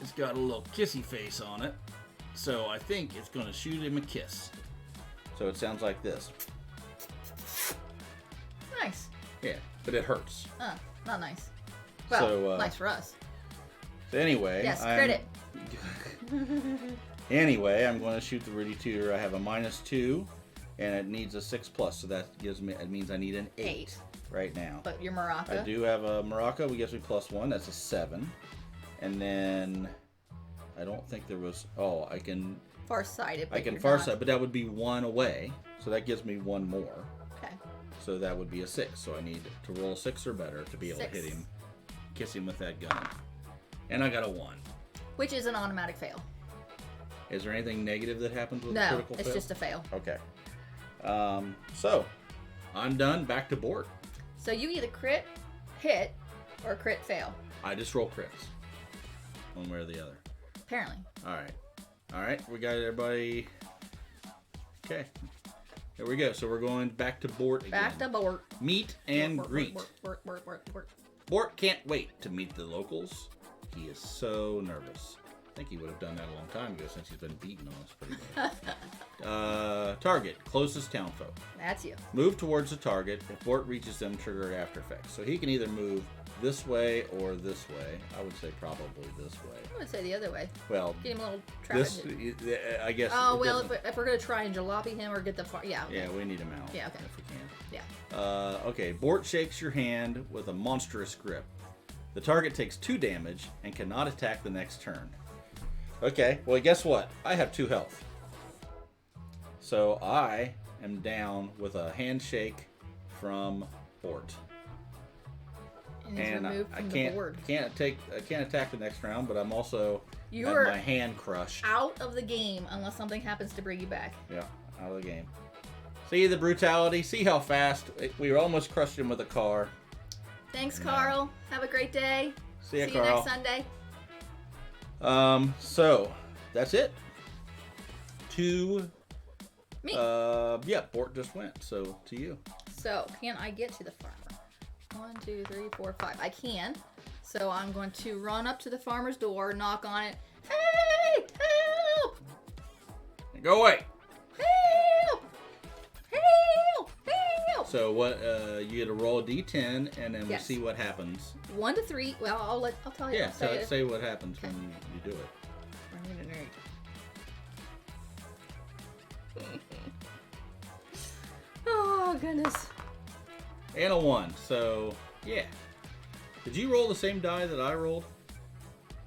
[SPEAKER 1] it's got a little kissy face on it. So I think it's going to shoot him a kiss. So it sounds like this.
[SPEAKER 2] Nice.
[SPEAKER 1] Yeah, but it hurts.
[SPEAKER 2] Not nice. Well, nice for us.
[SPEAKER 1] So anyway...
[SPEAKER 2] Yes, crit it.
[SPEAKER 1] Anyway, I'm going to shoot the Rudy Tutor. I have a -2. And it needs a 6+, so that gives me. It means I need an 8 right now.
[SPEAKER 2] But your Maraca.
[SPEAKER 1] I do have a Maraca. We gives me +1. That's a 7. And then I don't think there was. Oh, I can.
[SPEAKER 2] Farsighted.
[SPEAKER 1] I can farsight, but that would be 1 away. So that gives me 1 more.
[SPEAKER 2] Okay.
[SPEAKER 1] So that would be a 6. So I need to roll a 6 or better to be able to hit him, kiss him with that gun. And I got a 1.
[SPEAKER 2] Which is an automatic fail.
[SPEAKER 1] Is there anything negative that happens with a critical fail?
[SPEAKER 2] No, it's just a fail.
[SPEAKER 1] Okay. So, I'm done. Back to Bort.
[SPEAKER 2] So you either crit, hit, or crit fail.
[SPEAKER 1] I just roll crits. One way or the other.
[SPEAKER 2] Apparently.
[SPEAKER 1] All right. We got everybody. Okay. Here we go. So we're going back to Bort again.
[SPEAKER 2] Back to Bort.
[SPEAKER 1] Meet and greet.
[SPEAKER 2] Bort.
[SPEAKER 1] Bort can't wait to meet the locals. He is so nervous. I think he would have done that a long time ago since he's been beaten on us pretty much. Target, closest townfolk.
[SPEAKER 2] That's you.
[SPEAKER 1] Move towards the target. If Bort reaches them, trigger after effects. So he can either move this way or this way. I would say probably this way.
[SPEAKER 2] I would say the other way.
[SPEAKER 1] Well,
[SPEAKER 2] Get him a little traffic.
[SPEAKER 1] I guess.
[SPEAKER 2] Oh, well, if we're going to try and jalopy him or get the far. Yeah. Okay.
[SPEAKER 1] Yeah, we need him out.
[SPEAKER 2] Yeah, okay.
[SPEAKER 1] If we can.
[SPEAKER 2] Yeah.
[SPEAKER 1] Okay, Bort shakes your hand with a monstrous grip. The target takes 2 damage and cannot attack the next turn. Okay, well, guess what? I have 2 health. So I am down with a handshake from Bort.
[SPEAKER 2] And removed from the board.
[SPEAKER 1] I can't attack the next round, but I'm also have my hand crushed.
[SPEAKER 2] Out of the game unless something happens to bring you back.
[SPEAKER 1] Yeah, out of the game. See the brutality? See how fast? We almost crushed him with a car.
[SPEAKER 2] Thanks, Carl. Have a great day.
[SPEAKER 1] See you
[SPEAKER 2] Carl. Next Sunday.
[SPEAKER 1] So that's it.
[SPEAKER 2] Me.
[SPEAKER 1] Yeah, Bort just went. So to you.
[SPEAKER 2] So can I get to the farmer? 1, 2, 3, 4, 5. I can. So I'm going to run up to the farmer's door, knock on it. Hey! Help!
[SPEAKER 1] Go away.
[SPEAKER 2] Help! Help! Help!
[SPEAKER 1] So what? You get to roll a d10, and then
[SPEAKER 2] Yes.
[SPEAKER 1] we see what happens.
[SPEAKER 2] 1 to 3. Well, I'll tell you.
[SPEAKER 1] Yeah.
[SPEAKER 2] I'll
[SPEAKER 1] Say what happens when you do it.
[SPEAKER 2] Oh goodness.
[SPEAKER 1] And a 1. So yeah. Did you roll the same die that I rolled?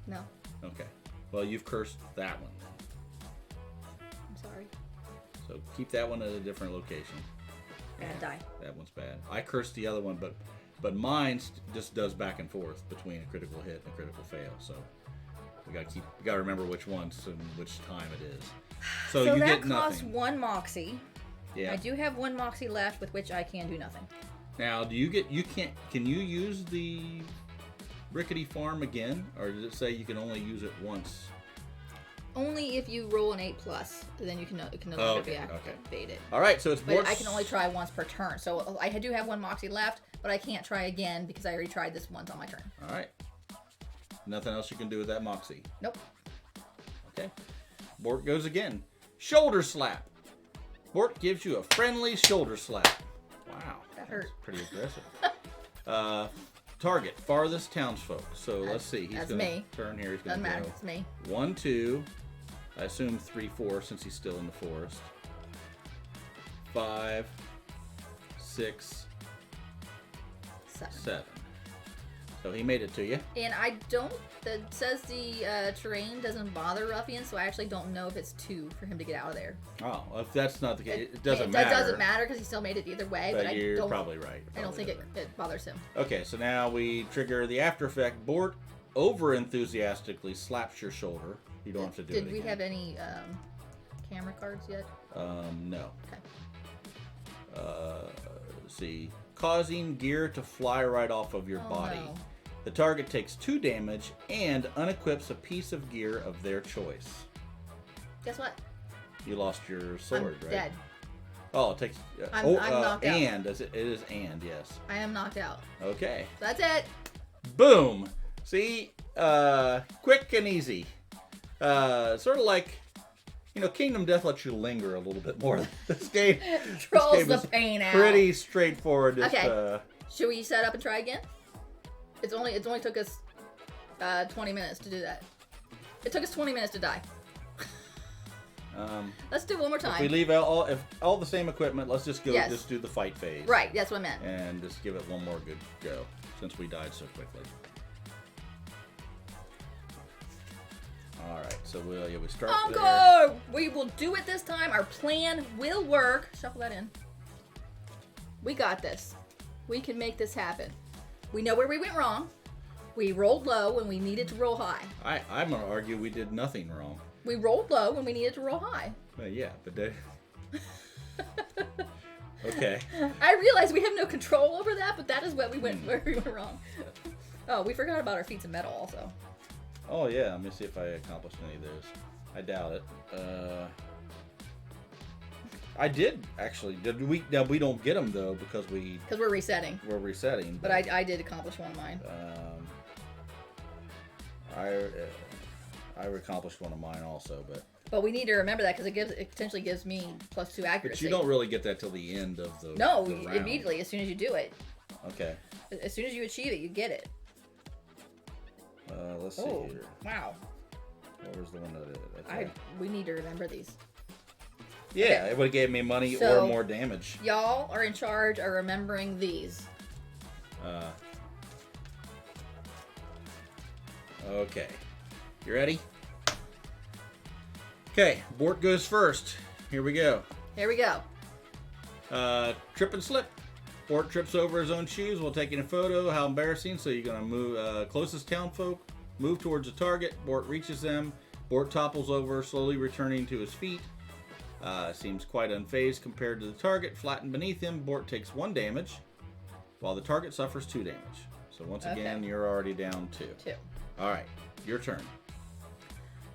[SPEAKER 2] No.
[SPEAKER 1] Okay. Well, you've cursed that one.
[SPEAKER 2] I'm sorry.
[SPEAKER 1] So keep that one at a different location.
[SPEAKER 2] Bad die.
[SPEAKER 1] That one's bad. I cursed the other one, but mine just does back and forth between a critical hit and a critical fail. So we gotta remember which ones and which time it is. So you
[SPEAKER 2] that
[SPEAKER 1] get
[SPEAKER 2] costs
[SPEAKER 1] nothing.
[SPEAKER 2] 1 moxie.
[SPEAKER 1] Yeah.
[SPEAKER 2] I do have 1 moxie left with which I can do nothing.
[SPEAKER 1] Now, can you use the rickety farm again, or does it say you can only use it once?
[SPEAKER 2] Only if you roll an 8+, then you can no longer be activated.
[SPEAKER 1] All right, so it's
[SPEAKER 2] But I can only try once per turn. So I do have 1 moxie left, but I can't try again because I already tried this once on my turn.
[SPEAKER 1] All right. Nothing else you can do with that moxie.
[SPEAKER 2] Nope.
[SPEAKER 1] Okay. Bort goes again. Shoulder slap. Bort gives you a friendly shoulder slap. Wow.
[SPEAKER 2] That hurt.
[SPEAKER 1] Pretty aggressive. Target, farthest townsfolk. So let's see. He's going to turn here. He's going to go.
[SPEAKER 2] Doesn't matter. It's me.
[SPEAKER 1] 1, 2. I assume 3, 4 since he's still in the forest. 5, 6, 7. So he made it to you.
[SPEAKER 2] And I don't. It says the terrain doesn't bother ruffians, so I actually don't know if it's 2 for him to get out of there.
[SPEAKER 1] Oh, if that's not the case, it doesn't matter.
[SPEAKER 2] It doesn't matter because he still made it either way. But
[SPEAKER 1] you're probably right.
[SPEAKER 2] I don't think it bothers him.
[SPEAKER 1] Okay, so now we trigger the after effect. Bort over enthusiastically slaps your shoulder. You don't have to do it again.
[SPEAKER 2] Did we have any camera cards yet?
[SPEAKER 1] No.
[SPEAKER 2] Okay.
[SPEAKER 1] Let's see. Causing gear to fly right off of your body.
[SPEAKER 2] No.
[SPEAKER 1] The target takes 2 damage and unequips a piece of gear of their choice.
[SPEAKER 2] Guess what?
[SPEAKER 1] You lost your sword,
[SPEAKER 2] I'm
[SPEAKER 1] right?
[SPEAKER 2] dead.
[SPEAKER 1] Oh, it takes.
[SPEAKER 2] I'm knocked out.
[SPEAKER 1] And it is and yes.
[SPEAKER 2] I am knocked out.
[SPEAKER 1] Okay.
[SPEAKER 2] That's it.
[SPEAKER 1] Boom. See, quick and easy. Sort of like, Kingdom Death lets you linger a little bit more. This game
[SPEAKER 2] Trolls the pain out.
[SPEAKER 1] Pretty straightforward.
[SPEAKER 2] Okay. Should we set up and try again? It only took us 20 minutes to do that. It took us 20 minutes to die. Let's do it one more time.
[SPEAKER 1] If we leave all the same equipment, let's just go.
[SPEAKER 2] Yes.
[SPEAKER 1] Just do the fight phase.
[SPEAKER 2] Right, that's what I meant.
[SPEAKER 1] And just give it one more good go, since we died so quickly. All right, so we start there.
[SPEAKER 2] Encore! We will do it this time. Our plan will work. Shuffle that in. We got this. We can make this happen. We know where we went wrong. We rolled low when we needed to roll high.
[SPEAKER 1] I'm going to argue we did nothing wrong.
[SPEAKER 2] We rolled low when we needed to roll high.
[SPEAKER 1] Well, yeah, but okay.
[SPEAKER 2] I realize we have no control over that, but that is what where we went wrong. Oh, we forgot about our feats of metal also.
[SPEAKER 1] Oh yeah, let me see if I accomplished any of those. I doubt it. I did actually. Did we? Now we don't get them though because
[SPEAKER 2] we're resetting.
[SPEAKER 1] we're resetting.
[SPEAKER 2] But I did accomplish one of mine.
[SPEAKER 1] I accomplished one of mine also,
[SPEAKER 2] but we need to remember that because it potentially gives me +2 accuracy.
[SPEAKER 1] But you don't really get that till the end of the
[SPEAKER 2] No,
[SPEAKER 1] the round.
[SPEAKER 2] Immediately as soon as you do it.
[SPEAKER 1] Okay.
[SPEAKER 2] As soon as you achieve it, you get it.
[SPEAKER 1] Let's see here.
[SPEAKER 2] Wow.
[SPEAKER 1] What was the one that did? Okay.
[SPEAKER 2] We need to remember these.
[SPEAKER 1] Yeah,
[SPEAKER 2] Okay.
[SPEAKER 1] it would have gave me money
[SPEAKER 2] So,
[SPEAKER 1] or more damage.
[SPEAKER 2] Y'all are in charge of remembering these.
[SPEAKER 1] Okay. You ready? Okay, Bort goes first. Here we go.
[SPEAKER 2] Here we go.
[SPEAKER 1] Trip and slip. Bort trips over his own shoes while taking a photo. How embarrassing. So you're going to move closest townfolk, move towards the target. Bort reaches them. Bort topples over, slowly returning to his feet. Seems quite unfazed compared to the target. Flattened beneath him, Bort takes 1 damage, while the target suffers 2 damage. So once again, you're already down 2.
[SPEAKER 2] 2.
[SPEAKER 1] All right, your turn.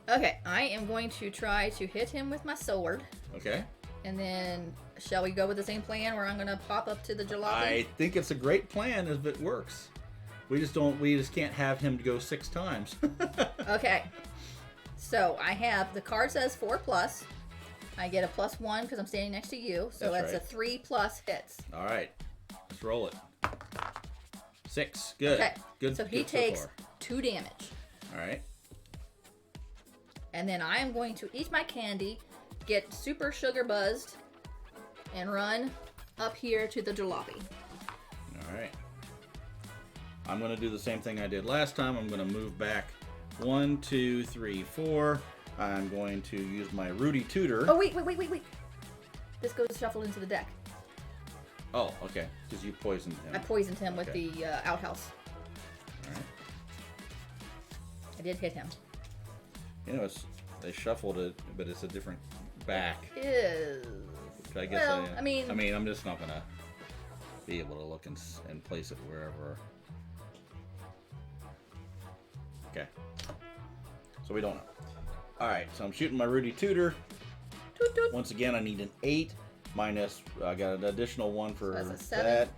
[SPEAKER 2] Okay, I am going to try to hit him with my sword.
[SPEAKER 1] Okay.
[SPEAKER 2] And then, shall we go with the same plan where I'm going to pop up to the jalopy?
[SPEAKER 1] I think it's a great plan if it works. We just can't have him go 6 times.
[SPEAKER 2] Okay. So I have, the card says 4+. I get a +1 because I'm standing next to you. So that's
[SPEAKER 1] right.
[SPEAKER 2] a 3+ hits.
[SPEAKER 1] All right, let's roll it. 6, good.
[SPEAKER 2] Okay.
[SPEAKER 1] Good.
[SPEAKER 2] So he
[SPEAKER 1] good
[SPEAKER 2] takes
[SPEAKER 1] so far.
[SPEAKER 2] 2 damage.
[SPEAKER 1] All right.
[SPEAKER 2] And then I am going to eat my candy, get super sugar buzzed, and run up here to the jalopy.
[SPEAKER 1] All right. I'm going to do the same thing I did last time. I'm going to move back 1, 2, 3, 4. I'm going to use my Rudy Tutor.
[SPEAKER 2] Oh, wait. This goes shuffled into the deck.
[SPEAKER 1] Oh, okay. Because you poisoned him.
[SPEAKER 2] I poisoned him with
[SPEAKER 1] Okay.
[SPEAKER 2] the outhouse.
[SPEAKER 1] All right.
[SPEAKER 2] I did hit him.
[SPEAKER 1] You know, they shuffled it, but it's a different back.
[SPEAKER 2] Is
[SPEAKER 1] I guess
[SPEAKER 2] well, I mean,
[SPEAKER 1] I'm just not going to be able to look and place it wherever. Okay. So we don't know. All right, so I'm shooting my Rudy Tutor.
[SPEAKER 2] Toot, toot.
[SPEAKER 1] Once again, I need an 8 minus. I got an additional 1 for
[SPEAKER 2] So that's a 7.
[SPEAKER 1] that.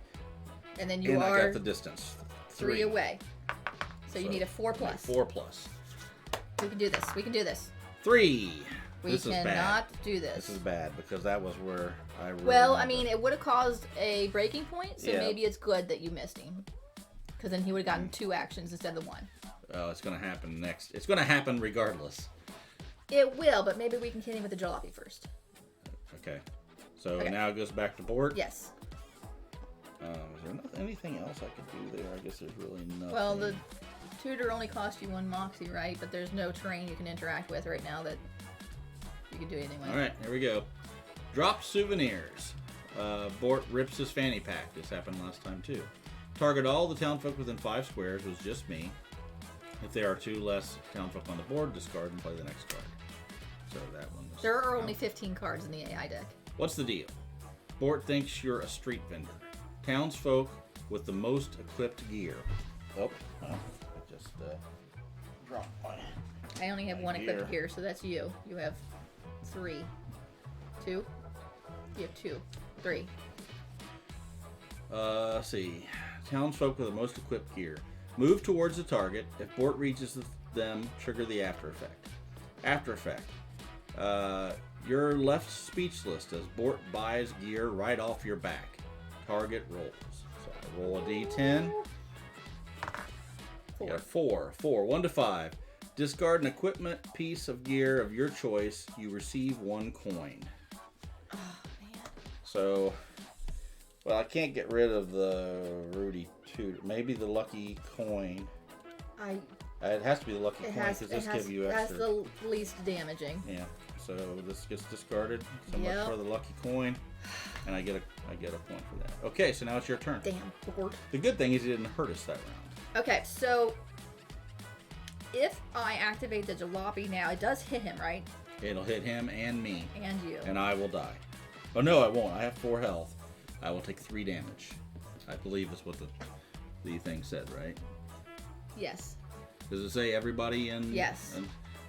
[SPEAKER 2] And then
[SPEAKER 1] And I
[SPEAKER 2] are
[SPEAKER 1] got the distance.
[SPEAKER 2] 3 away. So you need a 4+.
[SPEAKER 1] 4+.
[SPEAKER 2] We can do this. We can do this.
[SPEAKER 1] 3.
[SPEAKER 2] We
[SPEAKER 1] This is bad.
[SPEAKER 2] cannot do this.
[SPEAKER 1] This is bad because that was where I really
[SPEAKER 2] Well, I
[SPEAKER 1] wanted
[SPEAKER 2] mean,
[SPEAKER 1] to-
[SPEAKER 2] it would have caused a breaking point, so
[SPEAKER 1] Yeah.
[SPEAKER 2] maybe it's good that you missed him. Because then he would have gotten 2 actions instead of the 1.
[SPEAKER 1] Oh, it's going to happen next. It's going to happen regardless.
[SPEAKER 2] It will, but maybe we can hit him with the jalopy first.
[SPEAKER 1] Okay. So
[SPEAKER 2] Okay.
[SPEAKER 1] now it goes back to Bort.
[SPEAKER 2] Yes.
[SPEAKER 1] Is there anything else I could do there? I guess there's really nothing.
[SPEAKER 2] Well, the tutor only cost you 1 moxie, right? But there's no terrain you can interact with right now that you can do anything with.
[SPEAKER 1] All right, here we go. Drop souvenirs. Bort rips his fanny pack. This happened last time too. Target all the townfolk within 5 squares. Was just me. If there are 2 less townfolk on the board, discard and play the next card. So that one was...
[SPEAKER 2] There are only 15 cards in the AI deck.
[SPEAKER 1] What's the deal? Bort thinks you're a street vendor. Townsfolk with the most equipped gear. Oh, well, I just dropped my...
[SPEAKER 2] I only have 1
[SPEAKER 1] gear.
[SPEAKER 2] equipped here, so that's you. You have 3. 2? You have 2. 3.
[SPEAKER 1] Let's see. Townsfolk with the most equipped gear. Move towards the target. If Bort reaches them, trigger the after effect. After effect. You're left speechless as Bort buys gear right off your back. Target rolls. So I roll a d10. I got a 4. 4. 1 to 5. Discard an equipment piece of gear of your choice. You receive 1 coin.
[SPEAKER 2] Oh, man.
[SPEAKER 1] So, well, I can't get rid of the Rudy Tutor. Maybe the lucky coin. It has to be the lucky coin because this gives you extra.
[SPEAKER 2] That's the least damaging.
[SPEAKER 1] Yeah. So this gets discarded. So much
[SPEAKER 2] Yep.
[SPEAKER 1] for the lucky coin, and I get a point for that. Okay, so now it's your turn.
[SPEAKER 2] Damn, Bort.
[SPEAKER 1] The good thing is he didn't hurt us that round.
[SPEAKER 2] Okay, so if I activate the jalopy now, it does hit him, right?
[SPEAKER 1] It'll hit him and me,
[SPEAKER 2] And you.
[SPEAKER 1] and I will die. Oh no, I won't. I have 4 health. I will take 3 damage. I believe that's what the thing said, right?
[SPEAKER 2] Yes.
[SPEAKER 1] Does it say everybody in?
[SPEAKER 2] Yes.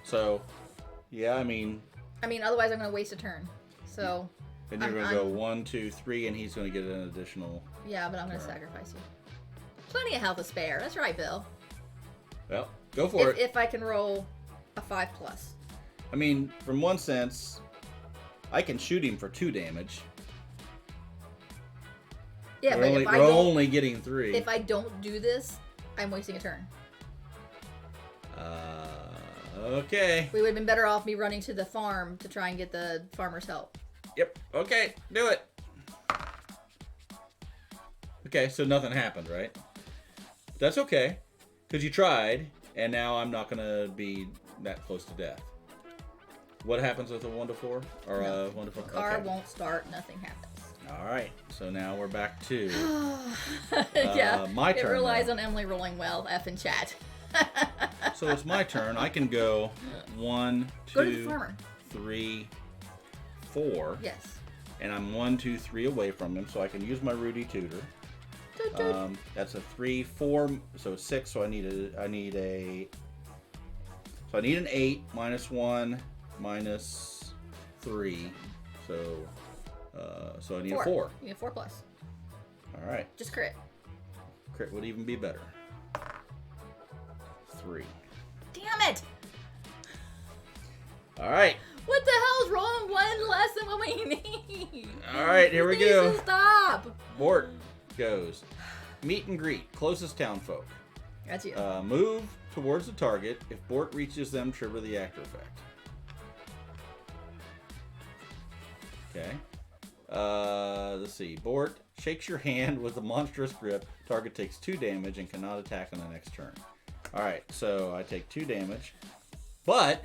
[SPEAKER 1] So, yeah, I mean,
[SPEAKER 2] Otherwise I'm going to waste a turn. So,
[SPEAKER 1] And you're going to go 1, 2, 3, and he's going to get an additional.
[SPEAKER 2] Yeah, but I'm going to sacrifice you. Plenty of health to spare. That's right, Bill.
[SPEAKER 1] Well, go for it.
[SPEAKER 2] If I can roll a 5+.
[SPEAKER 1] I mean, from one sense, I can shoot him for 2 damage.
[SPEAKER 2] Yeah,
[SPEAKER 1] we're
[SPEAKER 2] but
[SPEAKER 1] we're only getting 3.
[SPEAKER 2] If I don't do this, I'm wasting a turn.
[SPEAKER 1] Okay.
[SPEAKER 2] We would have been better off me running to the farm to try and get the farmer's help.
[SPEAKER 1] Yep. Okay. Do it. Okay, so nothing happened, right? That's okay, because you tried, and now I'm not going to be that close to death. What happens with a 1 to 4? Or a 1 to 4?
[SPEAKER 2] The car won't start, nothing happens.
[SPEAKER 1] All right, so now we're back to
[SPEAKER 2] yeah,
[SPEAKER 1] my turn.
[SPEAKER 2] It relies on Emily rolling well, F in chat.
[SPEAKER 1] So it's my turn. I can go 1, 2, 3, 4.
[SPEAKER 2] Yes.
[SPEAKER 1] And I'm 1, 2, 3 away from him, so I can use my Rudy Tutor. That's a 3, 4, so 6. So I need an 8 minus 1 minus 3. So I need a 4.
[SPEAKER 2] You need a 4+.
[SPEAKER 1] All right.
[SPEAKER 2] Just crit.
[SPEAKER 1] Crit would even be better. 3.
[SPEAKER 2] Damn it!
[SPEAKER 1] All right.
[SPEAKER 2] What the hell's wrong? 1 less than what we need.
[SPEAKER 1] All right, here we go.
[SPEAKER 2] Stop.
[SPEAKER 1] Bort goes. Meet and greet. Closest townfolk.
[SPEAKER 2] That's you.
[SPEAKER 1] Move towards the target. If Bort reaches them, trigger the actor effect. Okay. Let's see. Bort shakes your hand with a monstrous grip. Target takes 2 damage and cannot attack on the next turn. All right, so I take 2 damage. But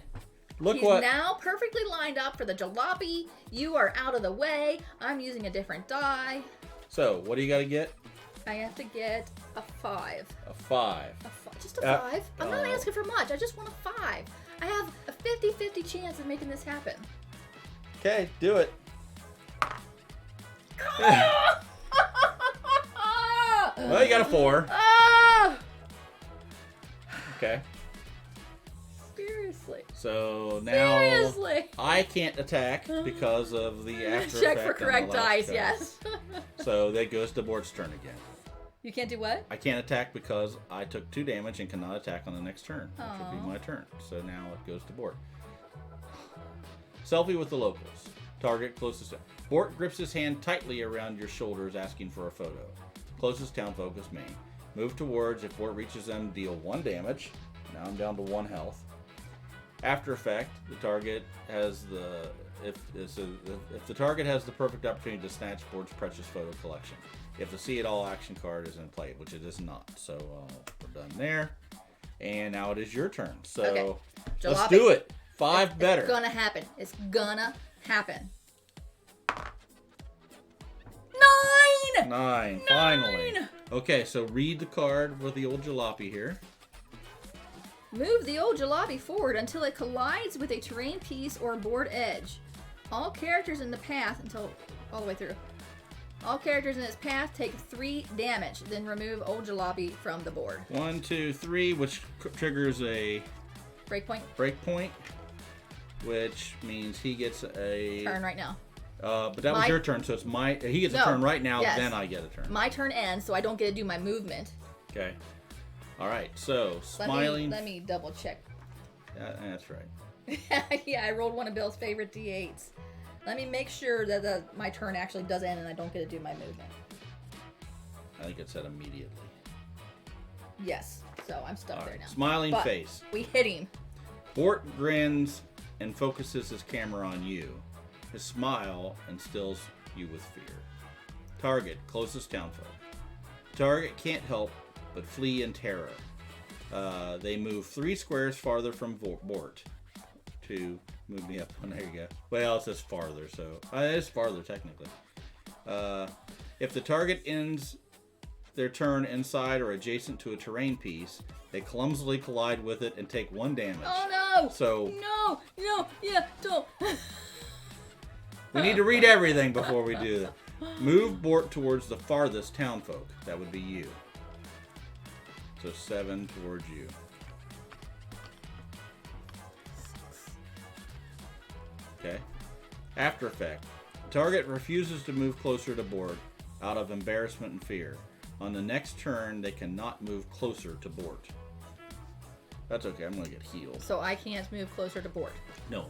[SPEAKER 1] look
[SPEAKER 2] He's
[SPEAKER 1] what.
[SPEAKER 2] now perfectly lined up for the jalopy. You are out of the way. I'm using a different die.
[SPEAKER 1] So what do you got to get?
[SPEAKER 2] I have to get a 5.
[SPEAKER 1] A 5.
[SPEAKER 2] Just a 5? I'm not asking for much. I just want a 5. I have a 50-50 chance of making this happen.
[SPEAKER 1] Okay, do it. Well, you got a 4. Okay.
[SPEAKER 2] Seriously.
[SPEAKER 1] So now
[SPEAKER 2] Seriously.
[SPEAKER 1] I can't attack because of the after
[SPEAKER 2] Check
[SPEAKER 1] effect
[SPEAKER 2] for correct dice,
[SPEAKER 1] card.
[SPEAKER 2] yes.
[SPEAKER 1] So that goes to Bort's turn again.
[SPEAKER 2] You can't do what?
[SPEAKER 1] I can't attack because I took 2 damage and cannot attack on the next turn, which will be my turn. So now it goes to Bort. Selfie with the locals. Target closest. Bort grips his hand tightly around your shoulders, asking for a photo. Closest townfolk is me. Move towards. If Bort reaches them, deal 1 damage. Now I'm down to 1 health. After effect, the target has the if the target has the perfect opportunity to snatch Bort's precious photo collection. If the see it all action card is in play, which it is not. So we're done there. And now it is your turn. So
[SPEAKER 2] okay.
[SPEAKER 1] Let's do it. 5 better.
[SPEAKER 2] It's gonna happen. It's gonna happen. 9!
[SPEAKER 1] 9. Finally. Okay, so read the card with the old jalopy here.
[SPEAKER 2] Move the old jalopy forward until it collides with a terrain piece or board edge. All characters in the path all the way through. All characters in its path take 3 damage. Then remove old jalopy from the board.
[SPEAKER 1] 1, 2, 3, which triggers a
[SPEAKER 2] breakpoint,
[SPEAKER 1] which means he gets a
[SPEAKER 2] turn right now.
[SPEAKER 1] But that was your turn, so it's he gets a turn right now.
[SPEAKER 2] Yes.
[SPEAKER 1] Then I get a turn.
[SPEAKER 2] My turn ends, so I don't get to do my movement.
[SPEAKER 1] Okay. All right. So smiling.
[SPEAKER 2] Let me double check.
[SPEAKER 1] That's right.
[SPEAKER 2] Yeah, I rolled one of Bill's favorite D8s. Let me make sure that my turn actually does end and I don't get to do my movement.
[SPEAKER 1] I think it said immediately.
[SPEAKER 2] Yes. So I'm stuck there now.
[SPEAKER 1] Smiling face.
[SPEAKER 2] We hit him.
[SPEAKER 1] Bort grins and focuses his camera on you. His smile instills you with fear. Target, closest townfolk. Target can't help but flee in terror. They move 3 squares farther from Bort to move me up. Oh, there you go. Well, it says farther, so it is farther technically. If the target ends their turn inside or adjacent to a terrain piece, they clumsily collide with it and take 1 damage.
[SPEAKER 2] Oh no!
[SPEAKER 1] So
[SPEAKER 2] no, yeah, don't.
[SPEAKER 1] We need to read everything before we do that. Move Bort towards the farthest townfolk. That would be you. So 7 towards you. Okay. After effect. Target refuses to move closer to Bort out of embarrassment and fear. On the next turn, they cannot move closer to Bort. That's okay. I'm going to get healed.
[SPEAKER 2] So I can't move closer to Bort.
[SPEAKER 1] No,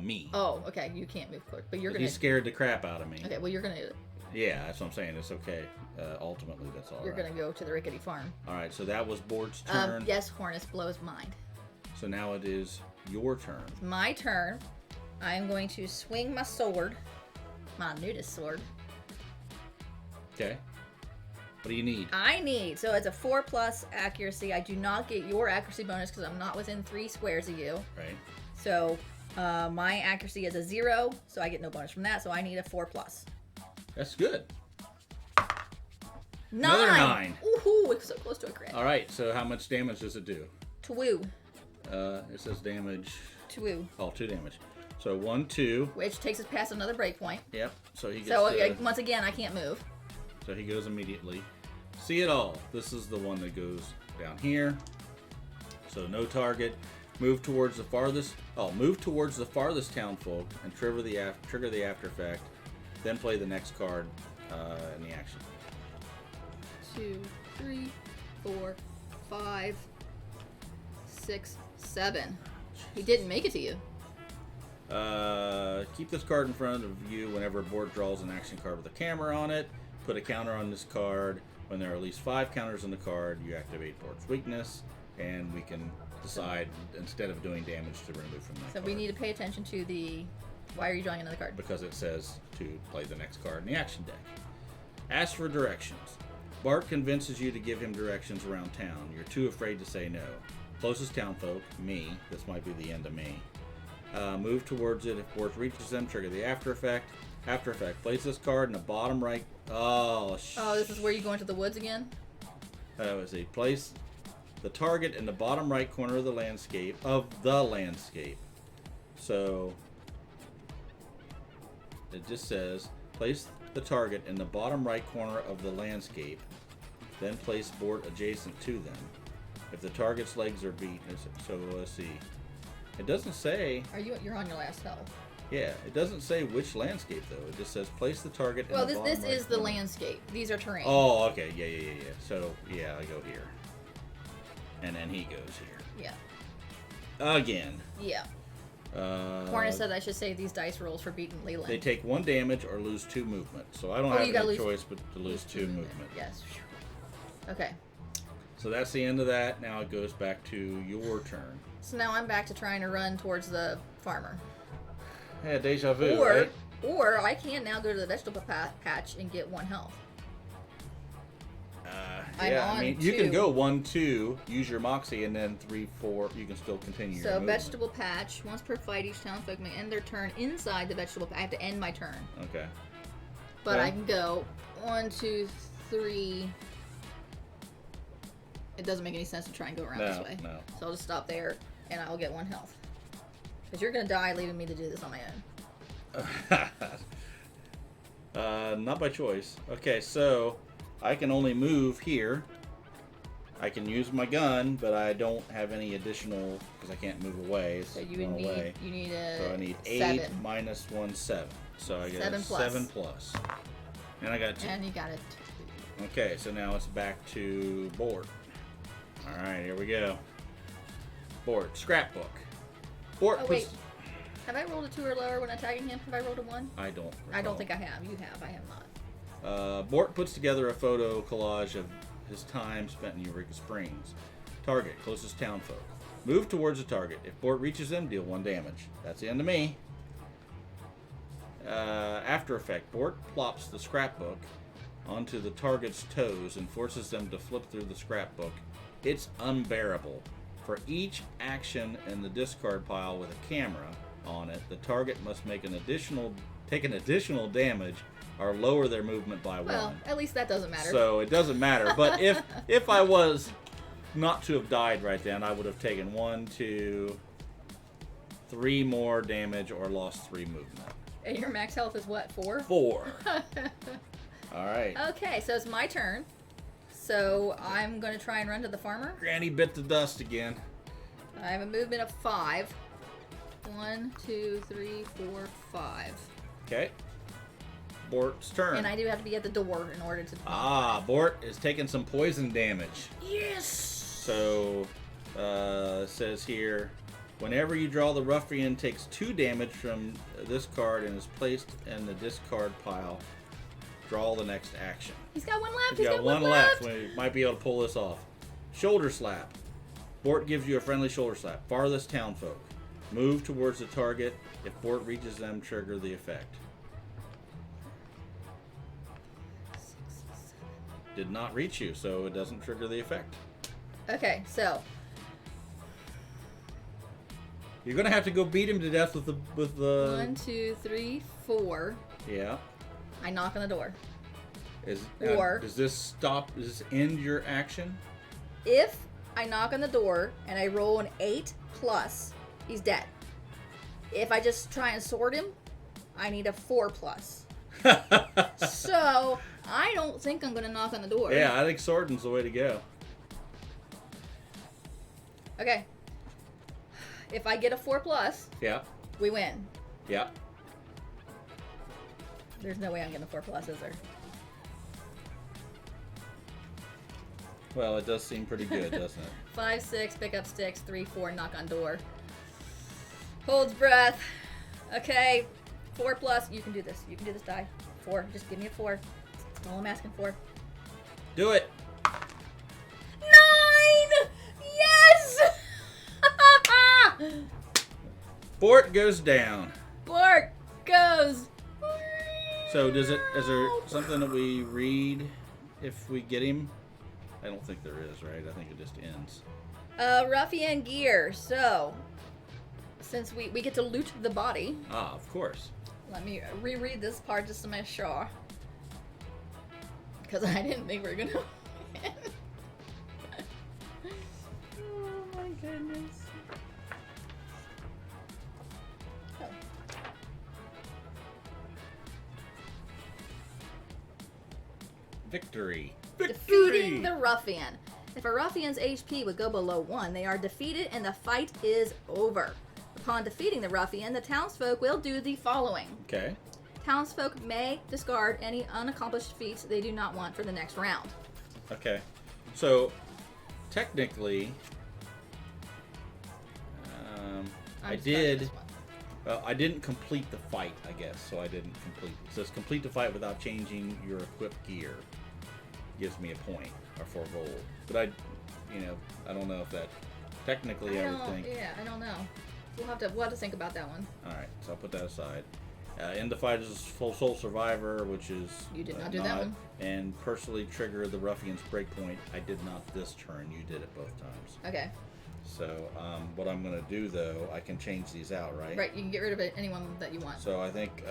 [SPEAKER 1] me.
[SPEAKER 2] Oh, okay. You can't move closer, but you're going to...
[SPEAKER 1] He's scared the crap out of me.
[SPEAKER 2] Okay, well, you're going to...
[SPEAKER 1] Yeah, that's what I'm saying. It's okay. Ultimately, that's all
[SPEAKER 2] You're going to go to the rickety farm.
[SPEAKER 1] All right, so that was Bort's turn.
[SPEAKER 2] Yes, Hornus blows mind.
[SPEAKER 1] So now it is your turn.
[SPEAKER 2] My turn. I'm going to swing my sword. My nudist sword.
[SPEAKER 1] Okay. What do you need?
[SPEAKER 2] So it's a 4+ accuracy. I do not get your accuracy bonus because I'm not within 3 squares of you.
[SPEAKER 1] Right.
[SPEAKER 2] So my accuracy is a 0, so I get no bonus from that. So I need a 4+.
[SPEAKER 1] That's good.
[SPEAKER 2] 9.
[SPEAKER 1] Another 9.
[SPEAKER 2] Ooh, it's so close to a crit.
[SPEAKER 1] All right, so how much damage does it do?
[SPEAKER 2] Twoo.
[SPEAKER 1] It says damage.
[SPEAKER 2] Twoo.
[SPEAKER 1] Oh, 2 damage. So 1, 2.
[SPEAKER 2] Which takes us past another breakpoint.
[SPEAKER 1] Yep. So he gets.
[SPEAKER 2] So once again, I can't move.
[SPEAKER 1] So he goes immediately. See it all. This is the one that goes down here. So no target. Move towards the farthest. Oh, move towards the farthest townfolk and trigger the after effect. Then play the next card in the action.
[SPEAKER 2] 2, 3, 4, 5, 6, 7. He didn't make it to you.
[SPEAKER 1] Keep this card in front of you whenever Bort draws an action card with a camera on it. Put a counter on this card. When there are at least 5 counters on the card, you activate Bort's weakness, and we can decide instead of doing damage to remove from that
[SPEAKER 2] So
[SPEAKER 1] card.
[SPEAKER 2] we need to pay attention to the... Why are you drawing another card?
[SPEAKER 1] Because it says to play the next card in the action deck. Ask for directions. Bart convinces you to give him directions around town. You're too afraid to say no. Closest townfolk, me. This might be the end of me. Move towards it. If Bort reaches them, trigger the after effect. After effect. Place this card in the bottom right. Oh,
[SPEAKER 2] this is where you go into the woods again?
[SPEAKER 1] Let's see. Place the target in the bottom right corner of the landscape. So it just says place the target in the bottom right corner of the landscape. Then place Bort adjacent to them. If the target's legs are beat, so let's see. It doesn't say.
[SPEAKER 2] You're on your last health.
[SPEAKER 1] Yeah, it doesn't say which landscape though. It just says place the target.
[SPEAKER 2] Well,
[SPEAKER 1] in the
[SPEAKER 2] this
[SPEAKER 1] bottom
[SPEAKER 2] is
[SPEAKER 1] right
[SPEAKER 2] the
[SPEAKER 1] corner.
[SPEAKER 2] landscape. These are terrain.
[SPEAKER 1] Oh, okay. Yeah. So yeah, I go here, and then he goes here.
[SPEAKER 2] Yeah.
[SPEAKER 1] Again.
[SPEAKER 2] Yeah. Hornet said I should save these dice rolls for beating Leland.
[SPEAKER 1] They take 1 damage or lose 2 movement. So I don't have any choice but to lose 2 movement.
[SPEAKER 2] Yes. Okay.
[SPEAKER 1] So that's the end of that. Now it goes back to your turn.
[SPEAKER 2] So now I'm back to trying to run towards the farmer.
[SPEAKER 1] Yeah, deja vu, right?
[SPEAKER 2] Or I can now go to the vegetable patch and get 1 health.
[SPEAKER 1] Yeah, I mean, you can go 1, 2, use your moxie, and then 3, 4. You can still continue your movement.
[SPEAKER 2] Vegetable patch. Once per fight, each townfolk may end their turn inside the vegetable patch. I have to end my turn.
[SPEAKER 1] Okay.
[SPEAKER 2] But I can go 1, 2, 3. It doesn't make any sense to try and go around this way.
[SPEAKER 1] No.
[SPEAKER 2] So I'll just stop there, and I'll get 1 health. Because you're going to die leaving me to do this on my
[SPEAKER 1] own. Not by choice. Okay, so I can only move here. I can use my gun, but I don't have any additional because I can't move away.
[SPEAKER 2] So you would need
[SPEAKER 1] So I need 8
[SPEAKER 2] 7.
[SPEAKER 1] minus 1, 7. So I get
[SPEAKER 2] 7 plus.
[SPEAKER 1] 7 plus. And I got 2.
[SPEAKER 2] And you got it.
[SPEAKER 1] Okay, so now it's back to Bort. All right, here we go. Bort, scrapbook. Bort.
[SPEAKER 2] Oh wait, have I rolled a 2 or lower when attacking him? Have I rolled a 1?
[SPEAKER 1] I don't.
[SPEAKER 2] I don't think I have. You have. I have not.
[SPEAKER 1] Bort puts together a photo collage of his time spent in Eureka Springs. Target, closest townfolk. Move towards the target. If Bort reaches them, deal 1 damage. That's the end of me. After effect, Bort plops the scrapbook onto the target's toes and forces them to flip through the scrapbook. It's unbearable. For each action in the discard pile with a camera on it, the target must take an additional damage or lower their movement by 1.
[SPEAKER 2] Well, at least that doesn't matter.
[SPEAKER 1] So it doesn't matter. But if I was not to have died right then, I would have taken 1, 2, 3 more damage or lost 3 movement.
[SPEAKER 2] And your max health is what, 4?
[SPEAKER 1] 4. All right.
[SPEAKER 2] Okay, so it's my turn. So I'm going to try and run to the farmer.
[SPEAKER 1] Granny bit the dust again.
[SPEAKER 2] I have a movement of 5. 1, 2, 3, 4, 5.
[SPEAKER 1] Okay. Bort's turn.
[SPEAKER 2] And I do have to be at the door in order to...
[SPEAKER 1] Bort is taking some poison damage.
[SPEAKER 2] Yes!
[SPEAKER 1] So, it says here, whenever you draw, the ruffian takes 2 damage from this card and is placed in the discard pile. Draw the next action.
[SPEAKER 2] He's got one left.
[SPEAKER 1] He's got one left. We might be able to pull this off. Shoulder slap. Bort gives you a friendly shoulder slap. Farthest Townsfolk. Move towards the target. If Bort reaches them, trigger the effect. Did not reach you, so it doesn't trigger the effect.
[SPEAKER 2] Okay, so
[SPEAKER 1] you're gonna have to go beat him to death with the
[SPEAKER 2] 1, 2, 3, 4.
[SPEAKER 1] Yeah.
[SPEAKER 2] I knock on the door.
[SPEAKER 1] Does this end your action?
[SPEAKER 2] If I knock on the door and I roll an 8+, he's dead. If I just try and sword him, I need a 4+. So I don't think I'm gonna knock on the door.
[SPEAKER 1] Yeah, I think swording's the way to go.
[SPEAKER 2] Okay. If I get a 4+,
[SPEAKER 1] yeah,
[SPEAKER 2] we win.
[SPEAKER 1] Yeah.
[SPEAKER 2] There's no way I'm getting a 4+, is there?
[SPEAKER 1] Well, it does seem pretty good, doesn't it?
[SPEAKER 2] 5, 6, pick up sticks. 3, 4, knock on door. Holds breath. Okay. 4+. You can do this. You can do this, die. 4. Just give me a 4. That's all I'm asking for.
[SPEAKER 1] Do it.
[SPEAKER 2] 9! Yes!
[SPEAKER 1] Bort goes down.
[SPEAKER 2] Bort goes.
[SPEAKER 1] So is there something that we read if we get him? I don't think there is, right? I think it just ends.
[SPEAKER 2] Ruffian gear. So, since we get to loot the body.
[SPEAKER 1] Of course.
[SPEAKER 2] Let me reread this part just to make sure. Because I didn't think we were going to win. Oh my goodness. Oh.
[SPEAKER 1] Victory.
[SPEAKER 2] Defeating the ruffian. If a ruffian's HP would go below 1, they are defeated and the fight is over. Upon defeating the ruffian, the townsfolk will do the following.
[SPEAKER 1] Okay.
[SPEAKER 2] Townsfolk may discard any unaccomplished feats they do not want for the next round.
[SPEAKER 1] Okay. So, technically, I did. Well, I didn't complete the fight, I guess, so I didn't complete. It says complete the fight without changing your equipped gear. Gives me a point, or 4 gold. But I don't know if that, technically I would think.
[SPEAKER 2] Yeah, I don't know. We'll have to think about that one.
[SPEAKER 1] Alright, so I'll put that aside. End the fight as full soul survivor, which is...
[SPEAKER 2] You did not do that one.
[SPEAKER 1] And personally trigger the ruffian's breakpoint. I did not this turn. You did it both times.
[SPEAKER 2] Okay.
[SPEAKER 1] So, what I'm going to do, though, I can change these out, right?
[SPEAKER 2] Right, you can get rid of anyone that you want.
[SPEAKER 1] So I think,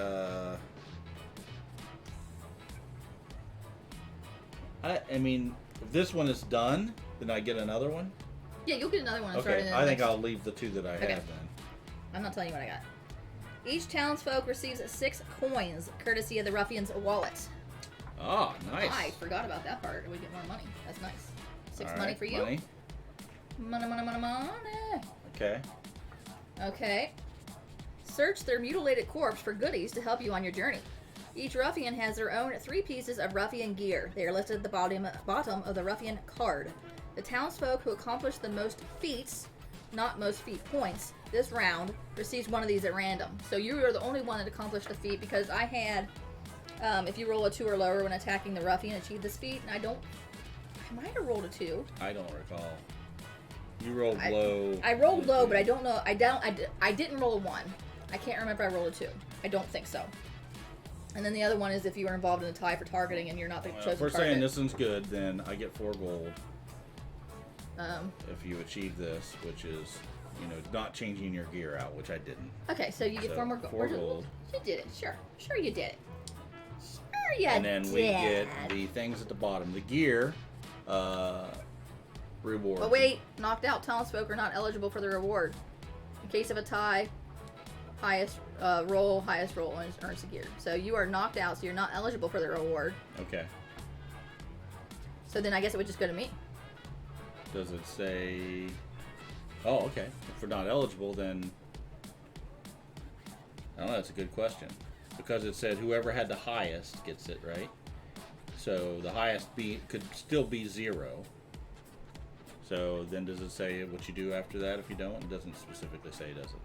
[SPEAKER 1] I mean, if this one is done, then I get another one?
[SPEAKER 2] Yeah, you'll get another one.
[SPEAKER 1] Okay, I think I'll leave the 2 that I have then.
[SPEAKER 2] I'm not telling you what I got. Each townsfolk receives 6 coins, courtesy of the ruffian's wallet.
[SPEAKER 1] Oh, nice.
[SPEAKER 2] I forgot about that part. We get more money. That's nice. 6 money for you.
[SPEAKER 1] Money.
[SPEAKER 2] Money.
[SPEAKER 1] Okay.
[SPEAKER 2] Okay. Search their mutilated corpse for goodies to help you on your journey. Each ruffian has their own 3 pieces of ruffian gear. They are listed at the bottom of the ruffian card. The townsfolk who accomplish the most feats, not most feat points, this round receives one of these at random. So you are the only one that accomplished the feat because I had, if you roll a 2 or lower when attacking the ruffian, achieve this feat, and I might have rolled a 2.
[SPEAKER 1] I don't recall. You rolled low.
[SPEAKER 2] I rolled low, but I don't know. I didn't roll a 1. I can't remember if I rolled a 2. I don't think so. And then the other one is if you were involved in a tie for targeting and you're not the chosen target.
[SPEAKER 1] If we're saying this one's good, then I get 4 gold. If you achieve this, which is, not changing your gear out, which I didn't.
[SPEAKER 2] Okay, so you get 4 more gold.
[SPEAKER 1] 4 gold.
[SPEAKER 2] You did it. Sure you did it. Sure you did.
[SPEAKER 1] And then we get the things at the bottom. The gear, reward.
[SPEAKER 2] Oh wait, knocked out townsfolk are not eligible for the reward. In case of a tie, highest roll earns the gear. So you are knocked out, so you're not eligible for the reward.
[SPEAKER 1] Okay.
[SPEAKER 2] So then I guess it would just go to me.
[SPEAKER 1] Does it say... Oh, okay. If we're not eligible, then... I don't know, that's a good question. because it said whoever had the highest gets it, right? So the highest could still be 0. So then does it say what you do after that if you don't? It doesn't specifically say, does it?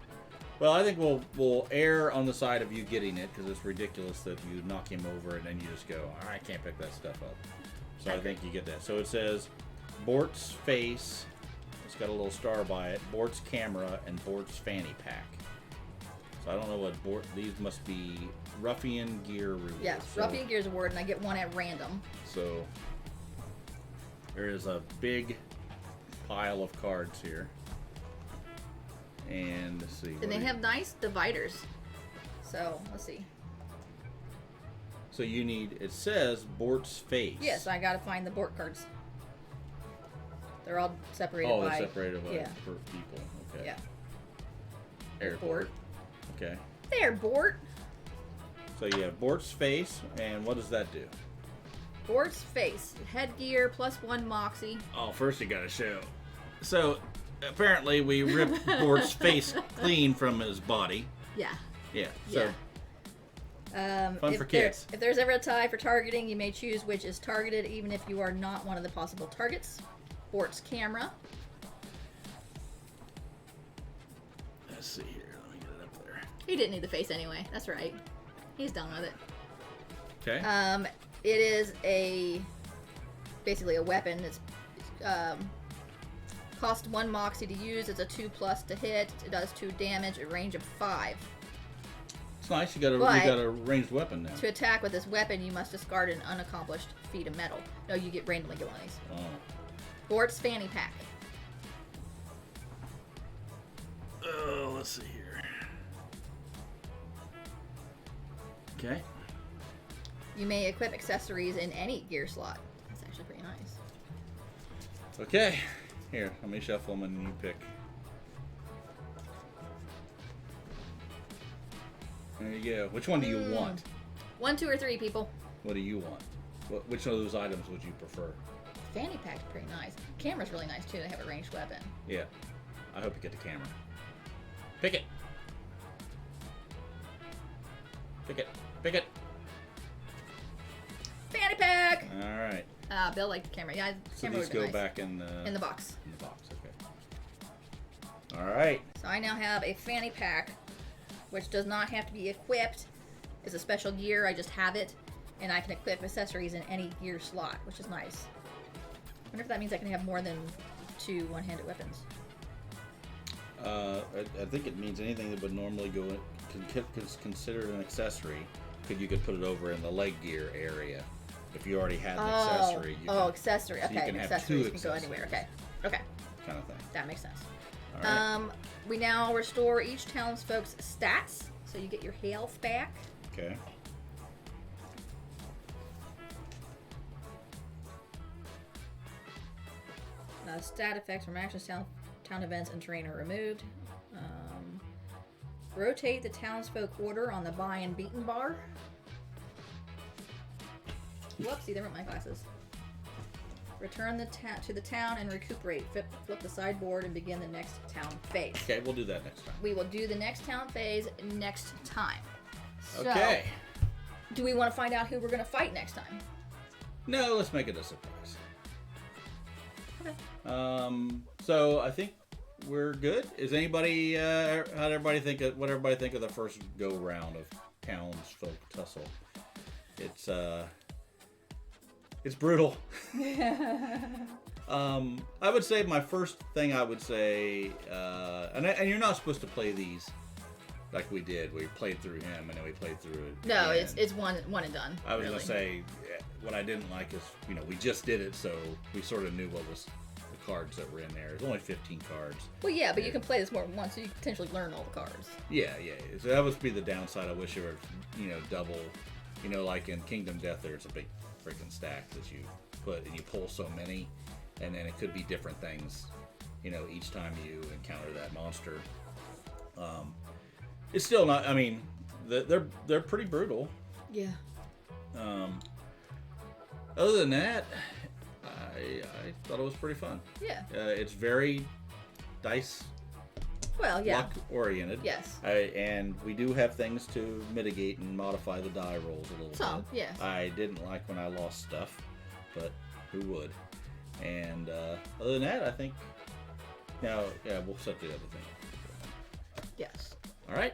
[SPEAKER 1] Well, I think we'll err on the side of you getting it because it's ridiculous that you knock him over and then you just go, I can't pick that stuff up. So I think you get that. So it says Bort's face. It's got a little star by it. Bort's camera and Bort's fanny pack. So I don't know what Bort. These must be ruffian gear rewards.
[SPEAKER 2] Yes,
[SPEAKER 1] so,
[SPEAKER 2] ruffian gear is a word, and I get one at random.
[SPEAKER 1] So there is a big pile of cards here. And let's see.
[SPEAKER 2] And they have nice dividers. So let's see.
[SPEAKER 1] So you need. It says Bort's face.
[SPEAKER 2] Yes, I gotta find the Bort cards. They're all separated by.
[SPEAKER 1] Oh, they're separated by per people. Okay.
[SPEAKER 2] Yeah.
[SPEAKER 1] Airport. Okay.
[SPEAKER 2] There, Bort.
[SPEAKER 1] So you have Bort's face, and what does that do?
[SPEAKER 2] Bort's face, headgear +1 moxie.
[SPEAKER 1] Oh, first you gotta show. So apparently we ripped Bort's face clean from his body.
[SPEAKER 2] Yeah.
[SPEAKER 1] Yeah. So. Fun for kids.
[SPEAKER 2] If there's ever a tie for targeting, you may choose which is targeted, even if you are not one of the possible targets. Bort's camera.
[SPEAKER 1] Let's see here. Let me get it up there.
[SPEAKER 2] He didn't need the face anyway. That's right. He's done with it.
[SPEAKER 1] Okay.
[SPEAKER 2] It is basically a weapon. It's cost 1 moxie to use. It's a 2+ to hit. It does 2 damage. A range of 5.
[SPEAKER 1] It's nice. You got a ranged weapon now.
[SPEAKER 2] To attack with this weapon, you must discard an unaccomplished feat of metal. No, you randomly get one of these.
[SPEAKER 1] Oh.
[SPEAKER 2] Bort's fanny pack.
[SPEAKER 1] Oh, let's see here. Okay.
[SPEAKER 2] You may equip accessories in any gear slot. That's actually pretty nice.
[SPEAKER 1] Okay. Here, let me shuffle them and you pick. There you go. Which one do you want?
[SPEAKER 2] 1, 2, or 3, people.
[SPEAKER 1] What do you want? Which of those items would you prefer?
[SPEAKER 2] Fanny pack's pretty nice. Camera's really nice too. They have a ranged weapon.
[SPEAKER 1] Yeah. I hope you get the camera. Pick it. Pick it. Pick it.
[SPEAKER 2] Fanny pack!
[SPEAKER 1] Alright.
[SPEAKER 2] Bill liked the camera. Yeah, the
[SPEAKER 1] So
[SPEAKER 2] camera
[SPEAKER 1] these
[SPEAKER 2] would be
[SPEAKER 1] go
[SPEAKER 2] nice.
[SPEAKER 1] back in the
[SPEAKER 2] box.
[SPEAKER 1] In the box, okay. Alright.
[SPEAKER 2] So I now have a fanny pack, which does not have to be equipped. It's a special gear. I just have it, and I can equip accessories in any gear slot, which is nice. I wonder if that means I can have more than 2 one-handed weapons.
[SPEAKER 1] I think it means anything that would normally go in, considered an accessory. You could put it over in the leg gear area. If you already had an accessory.
[SPEAKER 2] Accessory.
[SPEAKER 1] So
[SPEAKER 2] okay,
[SPEAKER 1] you can have
[SPEAKER 2] accessories
[SPEAKER 1] 2
[SPEAKER 2] can go anywhere. Okay. Okay.
[SPEAKER 1] Kind of thing.
[SPEAKER 2] That makes sense.
[SPEAKER 1] All right.
[SPEAKER 2] We now restore each townsfolk's stats, so you get your health back.
[SPEAKER 1] Okay.
[SPEAKER 2] Stat effects from actions, town events, and terrain are removed. Rotate the townsfolk order on the buy and beaten bar. Whoopsie, there went my glasses. Return to the town and recuperate. Flip the sideboard and begin the next town phase.
[SPEAKER 1] Okay, we'll do that next time.
[SPEAKER 2] We will do the next town phase next time.
[SPEAKER 1] Okay.
[SPEAKER 2] So, do we want to find out who we're going to fight next time?
[SPEAKER 1] No, let's make it a surprise.
[SPEAKER 2] Okay.
[SPEAKER 1] So I think we're good. Is anybody? What everybody think of the first go round of Townsfolk Tussle? It's brutal. I would say my first thing I would say, and you're not supposed to play these like we did. We played through him and then we played through it.
[SPEAKER 2] No, it's one and done.
[SPEAKER 1] I was
[SPEAKER 2] really.
[SPEAKER 1] gonna say what I didn't like is we just did it, so we sort of knew what was the cards that were in there. There's only 15 cards.
[SPEAKER 2] Well, yeah, but you can play this more than once, so you can potentially learn all the cards.
[SPEAKER 1] Yeah. So that would be the downside. I wish it were double. Like in Kingdom Death, there's a big freaking stack that you put and you pull so many, and then it could be different things. Each time you encounter that monster. It's still not. I mean, they're pretty brutal.
[SPEAKER 2] Yeah.
[SPEAKER 1] Other than that, I thought it was pretty fun.
[SPEAKER 2] Yeah.
[SPEAKER 1] It's very dice
[SPEAKER 2] Well, yeah.
[SPEAKER 1] luck oriented.
[SPEAKER 2] Yes.
[SPEAKER 1] And we do have things to mitigate and modify the die rolls a little
[SPEAKER 2] Some,
[SPEAKER 1] bit.
[SPEAKER 2] yes.
[SPEAKER 1] I didn't like when I lost stuff, but who would? And other than that, I think now, yeah, we'll set the other thing.
[SPEAKER 2] Yes.
[SPEAKER 1] All right.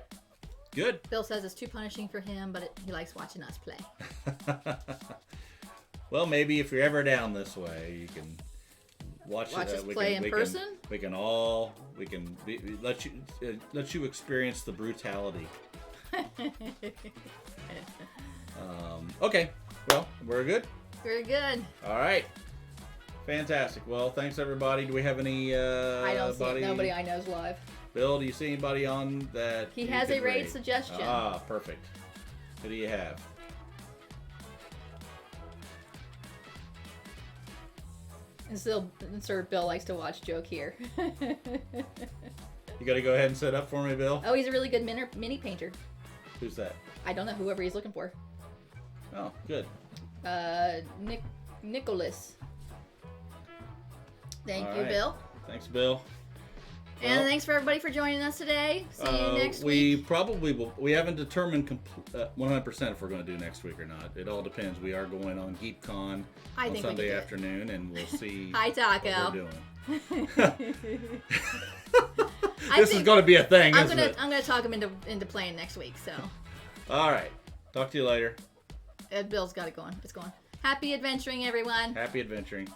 [SPEAKER 1] Good.
[SPEAKER 2] Bill says it's too punishing for him, but he likes watching us play.
[SPEAKER 1] Well, maybe if you're ever down this way, you can watch
[SPEAKER 2] us
[SPEAKER 1] we
[SPEAKER 2] play
[SPEAKER 1] can,
[SPEAKER 2] in
[SPEAKER 1] we
[SPEAKER 2] person.
[SPEAKER 1] Let you experience the brutality. Okay. Well, we're good.
[SPEAKER 2] Very good.
[SPEAKER 1] All right. Fantastic. Well, thanks everybody. Do we have any?
[SPEAKER 2] I don't see nobody I know's live.
[SPEAKER 1] Bill, do you see anybody on that?
[SPEAKER 2] He has a raid suggestion.
[SPEAKER 1] Ah, perfect. Who do you have?
[SPEAKER 2] Insert Bill likes to watch joke here.
[SPEAKER 1] You got to go ahead and set up for me, Bill.
[SPEAKER 2] Oh, he's a really good mini painter.
[SPEAKER 1] Who's that?
[SPEAKER 2] I don't know. Whoever he's looking for.
[SPEAKER 1] Oh, good.
[SPEAKER 2] Nicholas. Thank
[SPEAKER 1] All
[SPEAKER 2] you,
[SPEAKER 1] right.
[SPEAKER 2] Bill.
[SPEAKER 1] Thanks, Bill.
[SPEAKER 2] And thanks for everybody for joining us today. See you next
[SPEAKER 1] we
[SPEAKER 2] week.
[SPEAKER 1] probably will. We haven't determined 100% if we're going to do next week or not. It all depends. We are going on GeekCon on Sunday afternoon, and we'll see
[SPEAKER 2] Hi, Taco.
[SPEAKER 1] what we're doing. This is going to be a thing, isn't it?
[SPEAKER 2] I'm gonna talk him into playing next week. So.
[SPEAKER 1] All right. Talk to you later.
[SPEAKER 2] Bill's got it going. It's going. Happy adventuring, everyone.
[SPEAKER 1] Happy adventuring.